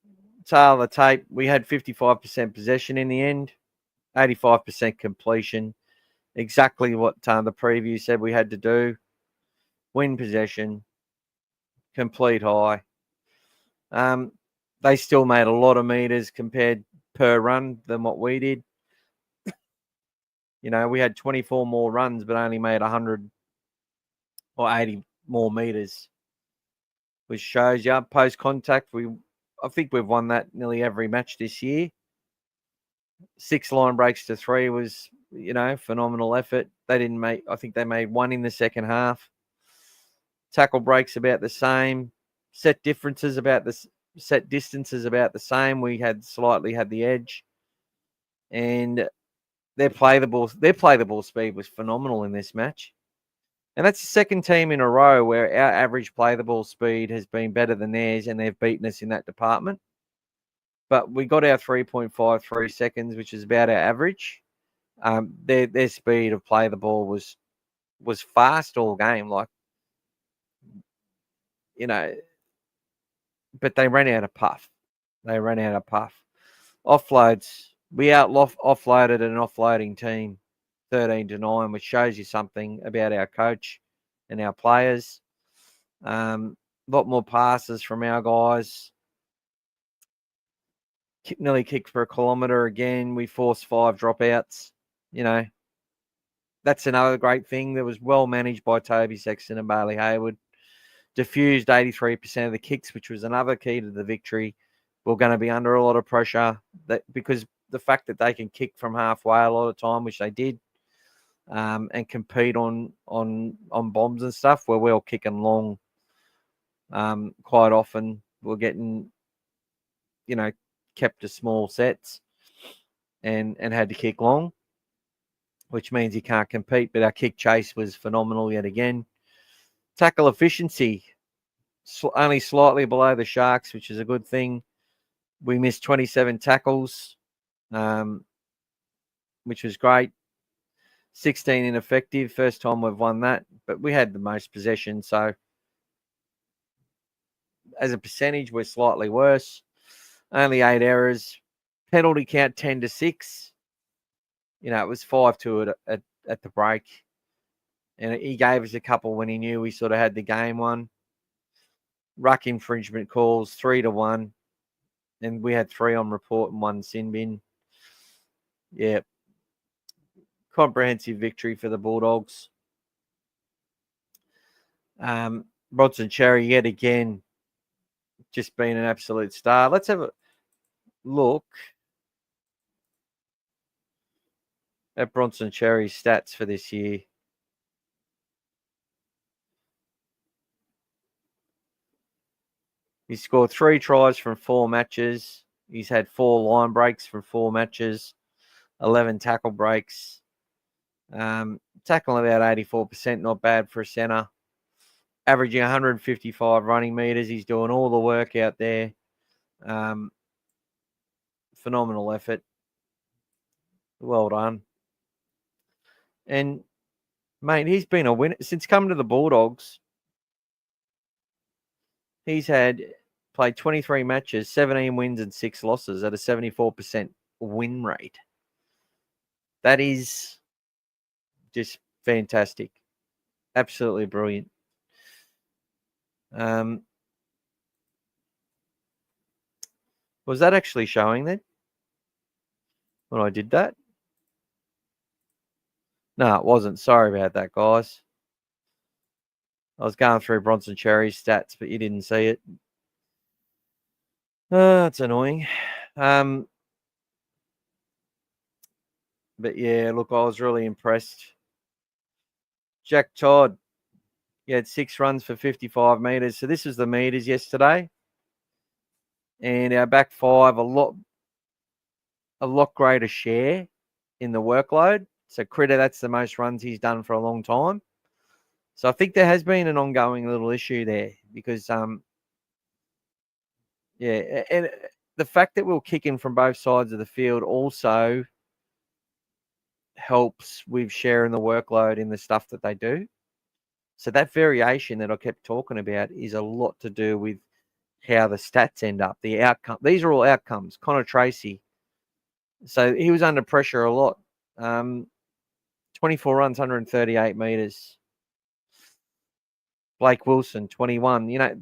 tail the tape, we had 55% possession in the end, 85% completion. Exactly what the preview said we had to do. Win possession, complete high. They still made a lot of meters compared per run than what we did. You know, we had 24 more runs, but only made 100 or 80 more meters, which shows you post contact. I think we've won that nearly every match this year. 6 line breaks to 3 was, you know, phenomenal effort. I think they made 1 in the second half. Tackle breaks about the same. Set distances about the same. We had slightly had the edge. And their play the ball speed was phenomenal in this match. And that's the second team in a row where our average play the ball speed has been better than theirs, and they've beaten us in that department. But we got our 3.53 seconds, which is about our average. Their speed of play the ball was fast all game, like, you know, but they ran out of puff. Offloads, we offloaded an offloading team 13-9, which shows you something about our coach and our players. A lot more passes from our guys. Nearly kicked for a kilometre again. We forced 5 dropouts. That's another great thing that was well managed by Toby Sexton and Bailey Hayward. Diffused 83% of the kicks, which was another key to the victory. We're going to be under a lot of pressure because the fact that they can kick from halfway a lot of time, which they did, and compete on bombs and stuff, where we're kicking long. Quite often we're getting, kept to small sets and had to kick long, which means you can't compete. But our kick chase was phenomenal yet again. Tackle efficiency, only slightly below the Sharks, which is a good thing. We missed 27 tackles, which was great. 16 ineffective. First time we've won that, but we had the most possession. So as a percentage, we're slightly worse. Only 8 errors. Penalty count 10-6. It was 5-2 at the break. And he gave us a couple when he knew we sort of had the game won. Ruck infringement calls 3-1. And we had 3 on report and 1 sin bin. Yeah. Comprehensive victory for the Bulldogs. Bronson Cherry yet again just been an absolute star. Let's have a look at Bronson Cherry's stats for this year. He scored 3 tries from 4 matches. He's had 4 line breaks from 4 matches, 11 tackle breaks. Tackling about 84%, not bad for a centre. Averaging 155 running metres. He's doing all the work out there. Phenomenal effort. Well done. And, mate, he's been a winner. Since coming to the Bulldogs, he's played 23 matches, 17 wins and 6 losses at a 74% win rate. That is just fantastic. Absolutely brilliant. Was that actually showing then when I did that? No, it wasn't. Sorry about that, guys. I was going through Bronson Cherry's stats, but you didn't see it. It's annoying. But yeah, look, I was really impressed. Jack Todd, he had 6 runs for 55 metres. So this is the metres yesterday. And our back 5, a lot greater share in the workload. So Critter, that's the most runs he's done for a long time. So I think there has been an ongoing little issue there because, yeah, and the fact that we're kicking from both sides of the field also helps with sharing the workload in the stuff that they do. So that variation that I kept talking about is a lot to do with how the stats end up, the outcome. These are all outcomes. Connor Tracy. So he was under pressure a lot. 24 runs, 138 metres. Blake Wilson, 21. You're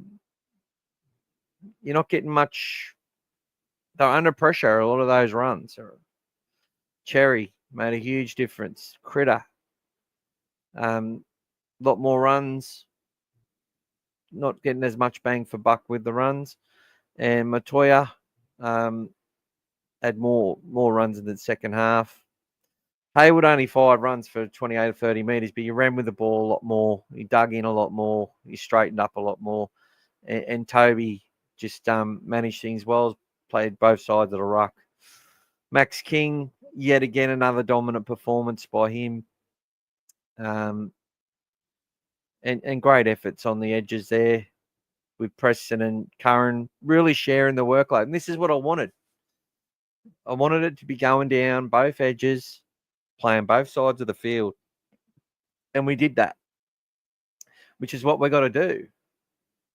not getting much. They're under pressure, a lot of those runs. Cherry made a huge difference. Critter. Lot more runs. Not getting as much bang for buck with the runs. And Matoya had more runs in the second half. Hayward only 5 runs for 28 or 30 metres, but he ran with the ball a lot more. He dug in a lot more. He straightened up a lot more. And Toby just managed things well, played both sides of the ruck. Max King, yet again, another dominant performance by him. and great efforts on the edges there with Preston and Curran really sharing the workload. And this is what I wanted. I wanted it to be going down both edges, playing both sides of the field. And we did that, which is what we've got to do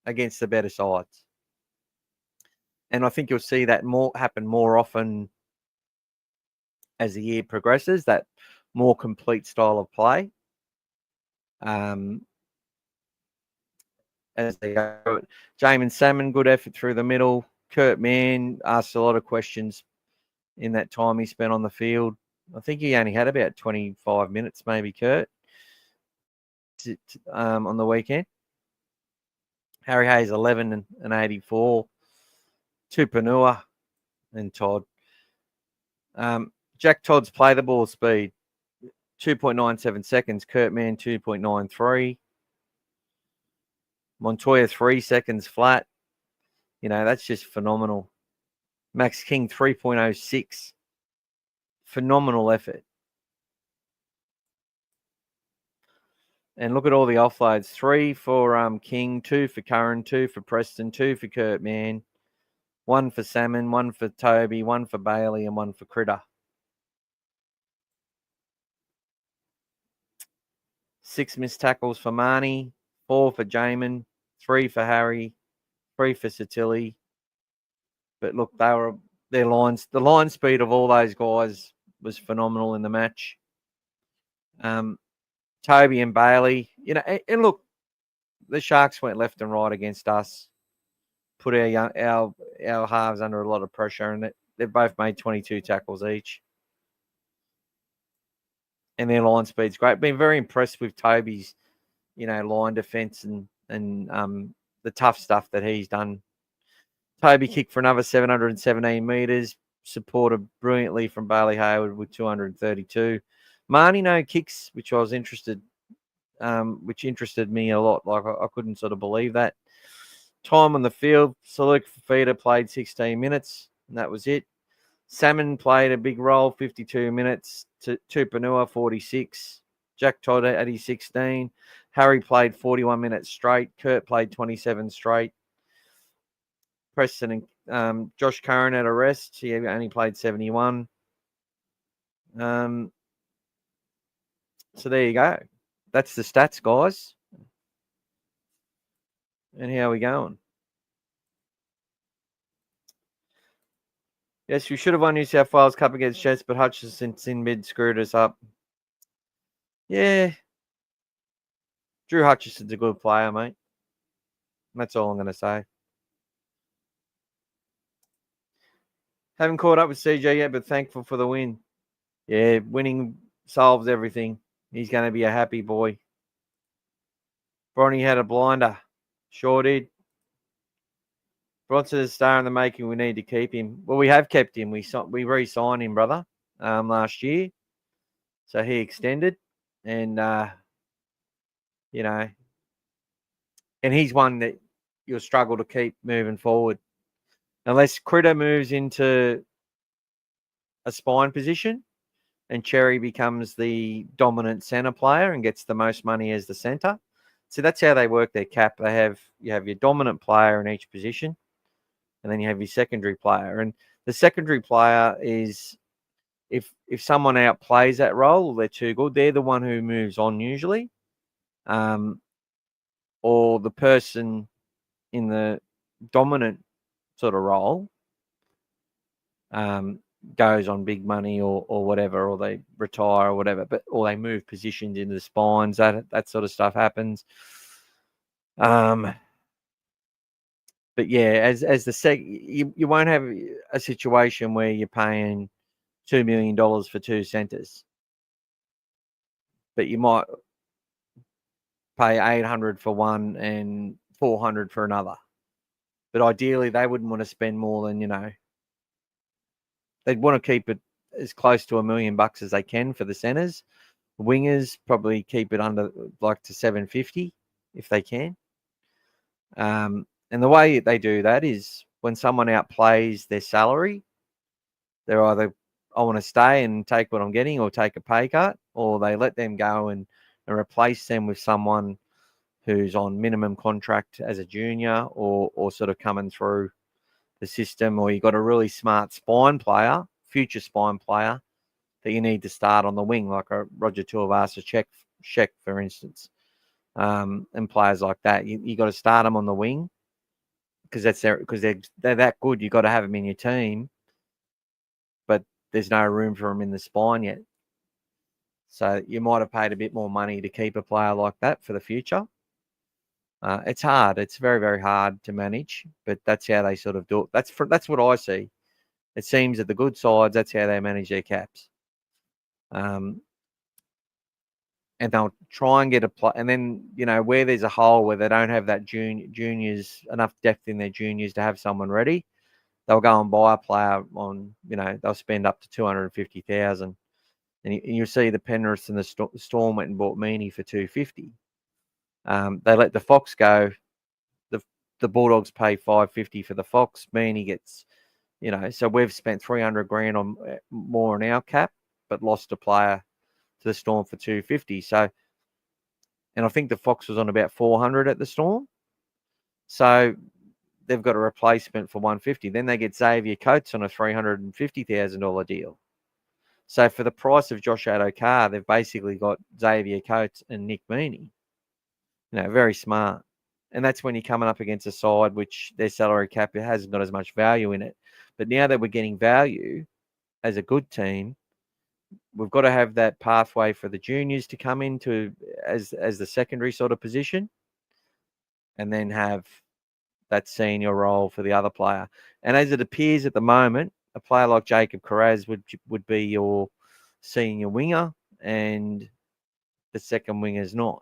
against the better sides. And I think you'll see that happen more often as the year progresses, that more complete style of play. As they go. Jamin Salmon, good effort through the middle. Kurt Mann asked a lot of questions in that time he spent on the field. I think he only had about 25 minutes, maybe, Kurt, on the weekend. Harry Hayes, 11 and 84. Tupanua and Todd. Jack Todd's play the ball speed, 2.97 seconds. Kurt Mann, 2.93. Montoya, 3 seconds flat. That's just phenomenal. Max King, 3.06. Phenomenal effort. And look at all the offloads. 3 for King, 2 for Curran, 2 for Preston, 2 for Kurt Mann, 1 for Salmon, 1 for Toby, 1 for Bailey, and 1 for Critter. 6 missed tackles for Marnie, 4 for Jamin, 3 for Harry, 3 for Satilli. But look, the line speed of all those guys was phenomenal in the match. Toby and Bailey, and look, the Sharks went left and right against us, put our halves under a lot of pressure, and they've both made 22 tackles each. And their line speed's great. Been very impressed with Toby's, line defense and the tough stuff that he's done. Toby kicked for another 717 metres, supported brilliantly from Bailey Hayward with 232. Marnie no kicks, which I was interested, which interested me a lot. Like I couldn't sort of believe that. Time on the field, Saluk Fafita played 16 minutes, and that was it. Salmon played a big role, 52 minutes. Tupanua, 46. Jack Todd at 16. Harry played 41 minutes straight. Kurt played 27 straight. Preston and Josh Curran at a rest. He only played 71. So there you go. That's the stats, guys. And how are we going? Yes, we should have won New South Wales Cup against Jets, but Hutchison's in mid screwed us up. Yeah. Drew Hutchison's a good player, mate. That's all I'm going to say. Haven't caught up with CJ yet, but thankful for the win. Yeah, winning solves everything. He's going to be a happy boy. Bronny had a blinder. Sure did. Bronson's a star in the making. We need to keep him. Well, we have kept him. We re-signed him, brother, last year. So he extended. And, and he's one that you'll struggle to keep moving forward. Unless Critter moves into a spine position and Cherry becomes the dominant centre player and gets the most money as the centre. So that's how they work their cap. You have your dominant player in each position, and then you have your secondary player. And the secondary player is, if someone outplays that role or they're too good, they're the one who moves on usually. Or the person in the dominant sort of role goes on big money or whatever, or they retire or whatever, or they move positions into the spines. That sort of stuff happens. But yeah, you won't have a situation where you're paying $2 million for 2 centres, but you might pay $800 for one and $400 for another. But ideally, they wouldn't want to spend more than, they'd want to keep it as close to $1 million as they can for the centres. Wingers probably keep it under to 750 if they can. And the way they do that is when someone outplays their salary, they're either, I want to stay and take what I'm getting or take a pay cut, or they let them go and replace them with someone who's on minimum contract as a junior or sort of coming through the system, or you've got a really smart spine player, future spine player, that you need to start on the wing, like a Roger Tuivasa-Sheck, for instance, and players like that. You got to start them on the wing because they're that good. You got to have them in your team, but there's no room for them in the spine yet. So you might have paid a bit more money to keep a player like that for the future. It's hard. It's very, very hard to manage, but that's how they sort of do it. That's what I see. It seems that the good sides, that's how they manage their caps. And they'll try and get a play. And then, where there's a hole where they don't have that juniors, enough depth in their juniors to have someone ready, they'll go and buy a player on, they'll spend up to 250,000. And you'll see the Penrith and the Storm went and bought Meaney for 250. They let the Fox go. The Bulldogs pay 550 for the Fox. Meaney gets, so we've spent 300 grand on more on our cap, but lost a player to the Storm for 250. So, and I think the Fox was on about 400 at the Storm. So they've got a replacement for 150. Then they get Xavier Coates on a $350,000 deal. So for the price of Josh Addo-Carr, they've basically got Xavier Coates and Nick Meaney. Very smart. And that's when you're coming up against a side which their salary cap hasn't got as much value in it. But now that we're getting value as a good team, we've got to have that pathway for the juniors to come into as the secondary sort of position, and then have that senior role for the other player. And as it appears at the moment, a player like Jacob Kiraz would be your senior winger, and the second winger's not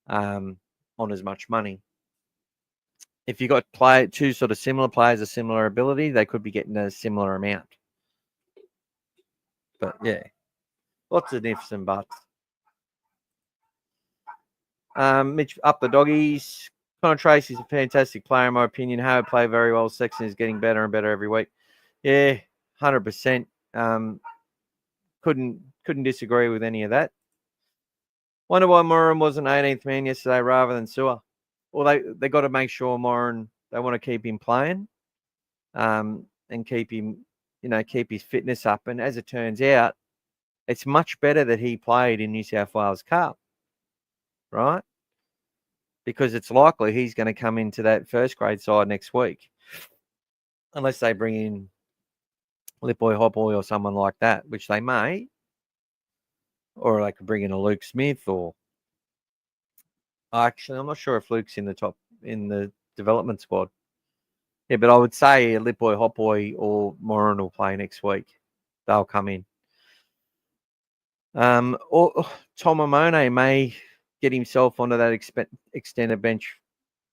on as much money. If you got two sort of similar players of similar ability, they could be getting a similar amount. But yeah, lots of ifs and buts. Mitch up the doggies. Connor Tracy's a fantastic player in my opinion. Howard played very well. Sexton is getting better and better every week. Yeah, 100%. Couldn't disagree with any of that. Wonder why Moran was an 18th man yesterday rather than Sewer. Well, they got to make sure Moran, they want to keep him playing, and keep him, keep his fitness up. And as it turns out, it's much better that he played in New South Wales Cup, right? Because it's likely he's going to come into that first grade side next week, unless they bring in Lipboy Hopboy or someone like that, which they may, or they could bring in a Luke Smith, or actually, I'm not sure if Luke's in the development squad. Yeah, but I would say Lipboy Hopboy or Moran will play next week. They'll come in. Or Tom Amone may get himself onto that extended bench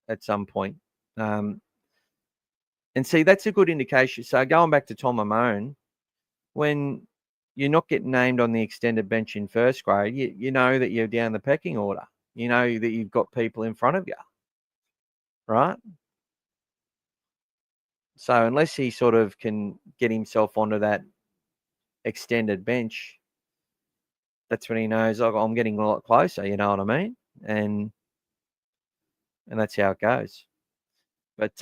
at some point. And see, that's a good indication. So going back to Tom Amone, when you're not getting named on the extended bench in first grade, you know that you're down the pecking order. You know that you've got people in front of you, right? So unless he sort of can get himself onto that extended bench, that's when he knows, oh, I'm getting a lot closer, you know what I mean? And that's how it goes. But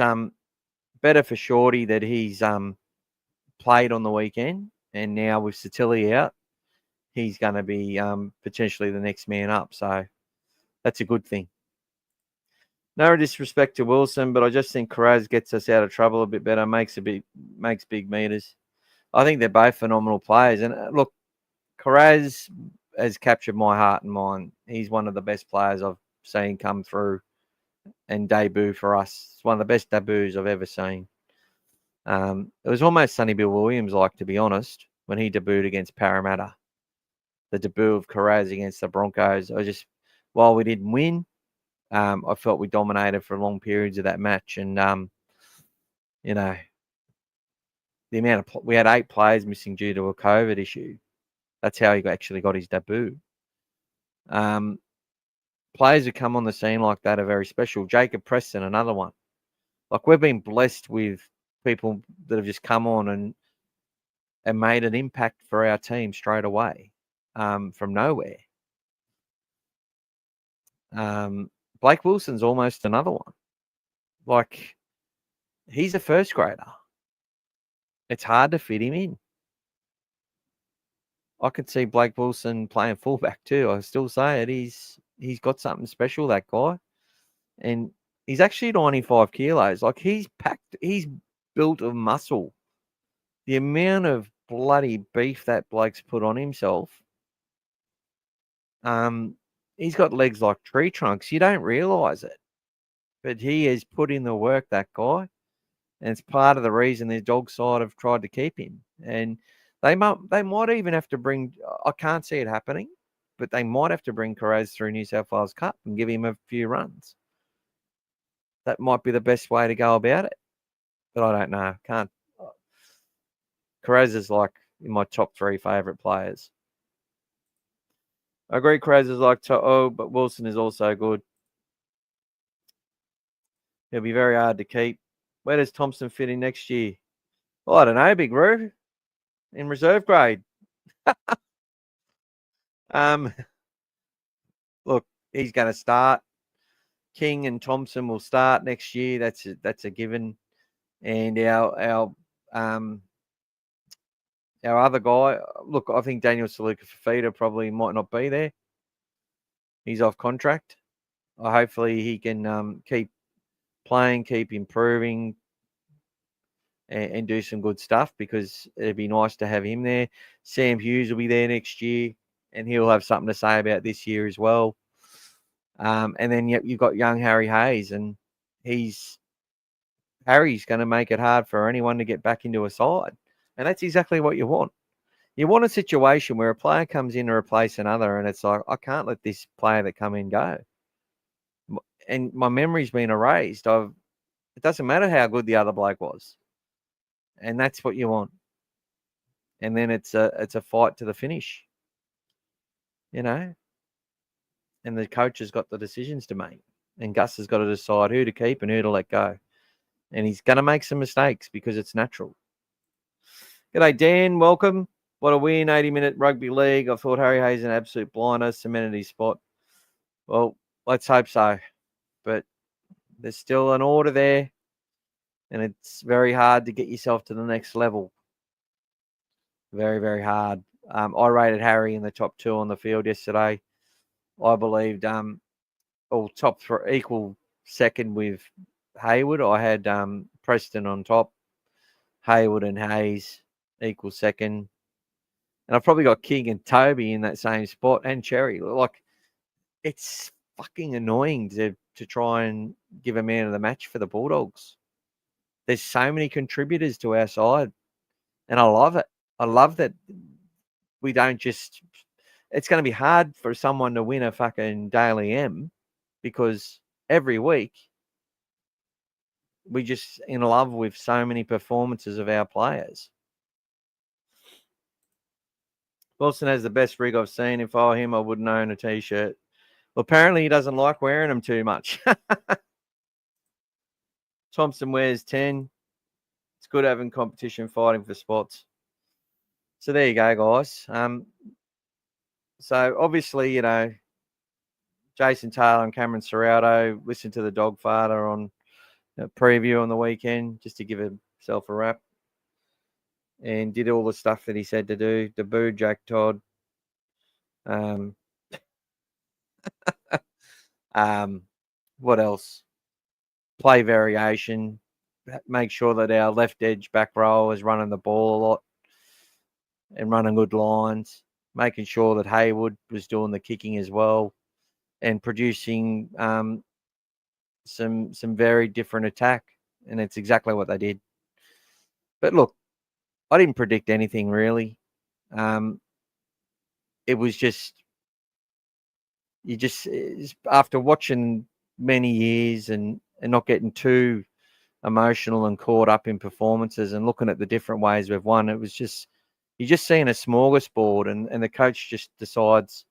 better for Shorty that he's played on the weekend, and now with Satilli out, he's going to be potentially the next man up. So that's a good thing. No disrespect to Wilson, but I just think Kiraz gets us out of trouble a bit better, makes big meters. I think they're both phenomenal players. And look, Kiraz has captured my heart and mind. He's one of the best players I've seen come through and debut for us. It's one of the best debuts I've ever seen. It was almost Sonny Bill Williams, like, to be honest, when he debuted against Parramatta. The debut of Kiraz against the Broncos. While we didn't win, I felt we dominated for long periods of that match. And, the amount of we had 8 players missing due to a COVID issue. That's how he actually got his debut. Players who come on the scene like that are very special. Jacob Preston, another one. Like, we've been blessed with people that have just come on and made an impact for our team straight away, from nowhere. Blake Wilson's almost another one. Like, he's a first grader. It's hard to fit him in. I could see Blake Wilson playing fullback too. I still say it. He's got something special, that guy. And he's actually 95 kilos. Like, he's packed. He's built of muscle. The amount of bloody beef that bloke's put on himself. He's got legs like tree trunks. You don't realise it. But he has put in the work, that guy. And it's part of the reason the dog side have tried to keep him. And they might even have to bring, I can't see it happening, but they might have to bring Carraz through New South Wales Cup and give him a few runs. That might be the best way to go about it. But I don't know. Can't. Carraz is like in my top 3 favourite players. I agree Carraz is like, but Wilson is also good. He'll be very hard to keep. Where does Thompson fit in next year? Well, I don't know, Big Roo. In reserve grade. Look, he's going to start. King and Thompson will start next year. That's a given. And our other guy, look, I think Daniel Saluka-Fafita probably might not be there. He's off contract. Hopefully he can keep playing, keep improving, and do some good stuff, because it'd be nice to have him there. Sam Hughes will be there next year, and he'll have something to say about this year as well. And then you've got young Harry Hayes, and Harry's going to make it hard for anyone to get back into a side. And that's exactly what you want. You want a situation where a player comes in to replace another, and it's like, I can't let this player that come in go. And my memory's been erased. It doesn't matter how good the other bloke was. And that's what you want. And then it's a fight to the finish. You know? And the coach has got the decisions to make. And Gus has got to decide who to keep and who to let go. And he's going to make some mistakes because it's natural. G'day, Dan. Welcome. What a win, 80-minute rugby league. I thought Harry Hayes an absolute blinder, cemented his spot. Well, let's hope so. But there's still an order there, and it's very hard to get yourself to the next level. Very, very hard. I rated Harry in the top 2 on the field yesterday. I believed top 3 equal second with Hayward. I had Preston on top, Hayward and Hayes equal second. And I've probably got King and Toby in that same spot, and Cherry. Like, it's fucking annoying to try and give a man of the match for the Bulldogs. There's so many contributors to our side, and I love it. I love that we don't just... It's going to be hard for someone to win a fucking Daily M, because every week we just in love with so many performances of our players. Wilson has the best rig I've seen. If I were him, I wouldn't own a T-shirt. Well, apparently he doesn't like wearing them too much. Thompson wears 10. It's good having competition fighting for spots. So there you go, guys. So obviously, you know, Jason Taylor and Cameron Serrato listened to the dog father on a preview on the weekend just to give himself a rap, and did all the stuff that he said to do. Debuted Jack Todd. What else? Play variation. Make sure that our left edge back row is running the ball a lot and running good lines. Making sure that Hayward was doing the kicking as well, and producing some very different attack. And it's exactly what they did. But look, I didn't predict anything really. It was just, after watching many years and not getting too emotional and caught up in performances and looking at the different ways we've won, it was just, you're just seeing a smorgasbord, and the coach just decides,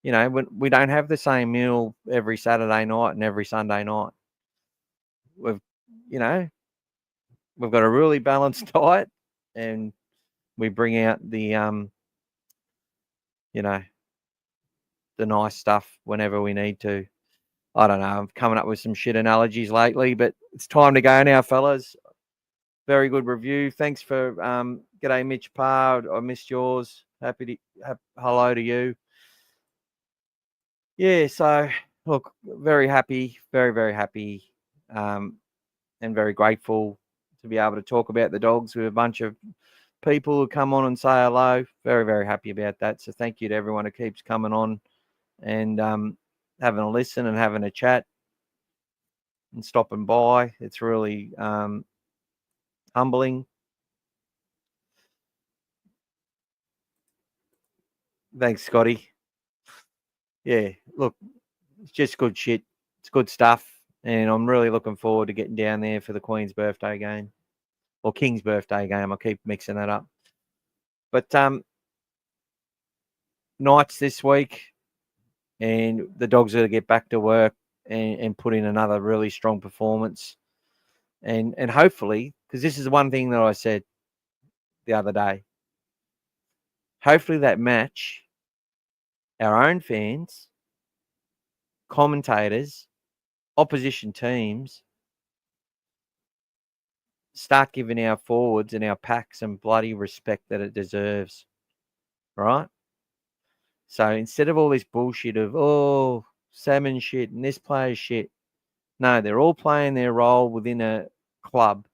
you know, we don't have the same meal every Saturday night and every Sunday night. We've got a really balanced diet, and we bring out the the nice stuff whenever we need to. I don't know. I'm coming up with some shit analogies lately, but it's time to go now, fellas. Very good review. Thanks for g'day, Mitch Parr. I missed yours. Happy to hello to you. Yeah, so look, very happy, very, very happy, and very grateful to be able to talk about the Dogs with a bunch of people who come on and say hello. Very, very happy about that. So thank you to everyone who keeps coming on and having a listen and having a chat and stopping by. It's really humbling. Thanks, Scotty. Yeah, look, it's just good shit. It's good stuff. And I'm really looking forward to getting down there for the Queen's birthday game or King's birthday game. I keep mixing that up. But Knights this week, and the Dogs are to get back to work and put in another really strong performance. And hopefully, because this is one thing that I said the other day, hopefully that match, our own fans, commentators, opposition teams, start giving our forwards and our packs some bloody respect that it deserves, right? So instead of all this bullshit of, oh, Salmon shit and this player's shit, no, they're all playing their role within a club,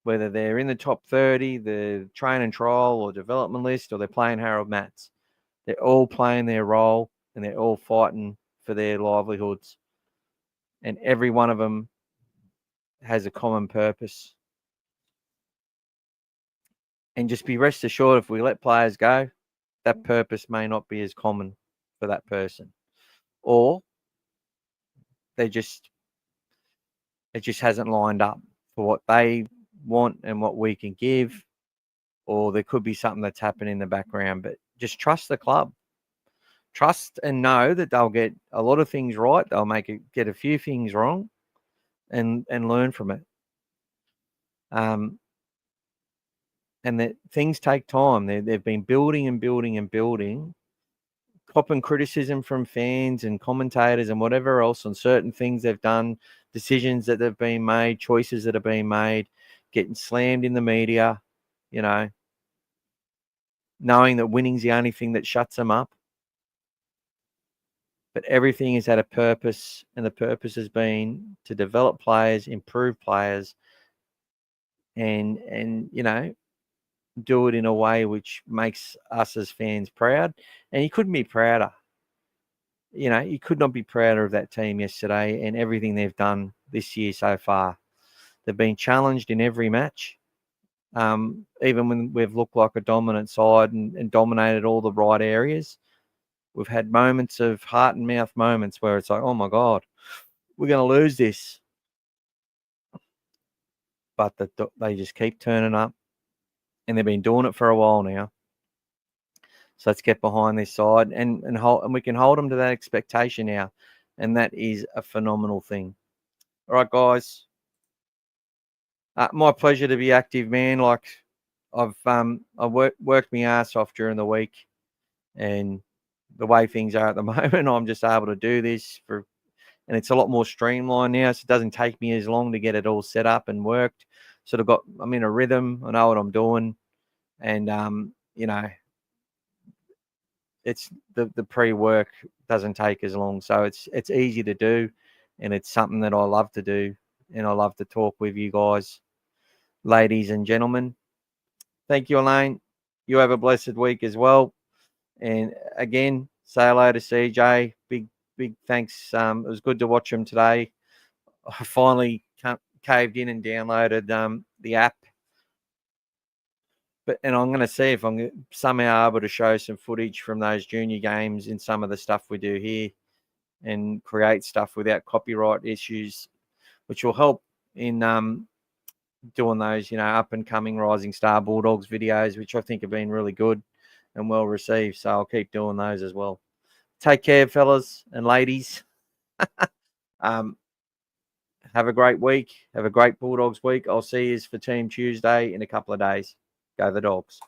whether they're in the top 30, the train and trial or development list, or they're playing Harold Matts. They're all playing their role and they're all fighting for their livelihoods. And every one of them has a common purpose. And just be rest assured, if we let players go, that purpose may not be as common for that person. Or it just hasn't lined up for what they want and what we can give. Or there could be something that's happened in the background. But just trust the club. Trust and know that they'll get a lot of things right. They'll get a few things wrong and learn from it. And that things take time. They've been building and building and building, copping criticism from fans and commentators and whatever else on certain things they've done, decisions that have been made, choices that have been made, getting slammed in the media, knowing that winning's the only thing that shuts them up. But everything has had a purpose, and the purpose has been to develop players, improve players, and do it in a way which makes us as fans proud. And you couldn't be prouder. You could not be prouder of that team yesterday and everything they've done this year so far. They've been challenged in every match, even when we've looked like a dominant side and dominated all the right areas. We've had moments of heart and mouth moments where it's like, oh my God, we're going to lose this. But they just keep turning up, and they've been doing it for a while now. So let's get behind this side and we can hold them to that expectation now. And that is a phenomenal thing. All right, guys. My pleasure to be active, man. Like I've worked my ass off during the week, and the way things are at the moment, I'm just able to do this and it's a lot more streamlined now. So it doesn't take me as long to get it all set up and worked. I'm in a rhythm. I know what I'm doing. And, it's the pre-work doesn't take as long. So it's easy to do, and it's something that I love to do. And I love to talk with you guys, ladies and gentlemen. Thank you, Elaine. You have a blessed week as well. And again, say hello to CJ. Big thanks. It was good to watch him today. I finally caved in and downloaded the app. And I'm going to see if I'm somehow able to show some footage from those junior games in some of the stuff we do here and create stuff without copyright issues, which will help in doing those, up and coming Rising Star Bulldogs videos, which I think have been really good and well received. So I'll keep doing those as well. Take care, fellas and ladies. Have a great week. Have a great Bulldogs week. I'll see you for Team Tuesday in a couple of days. Go the Dogs.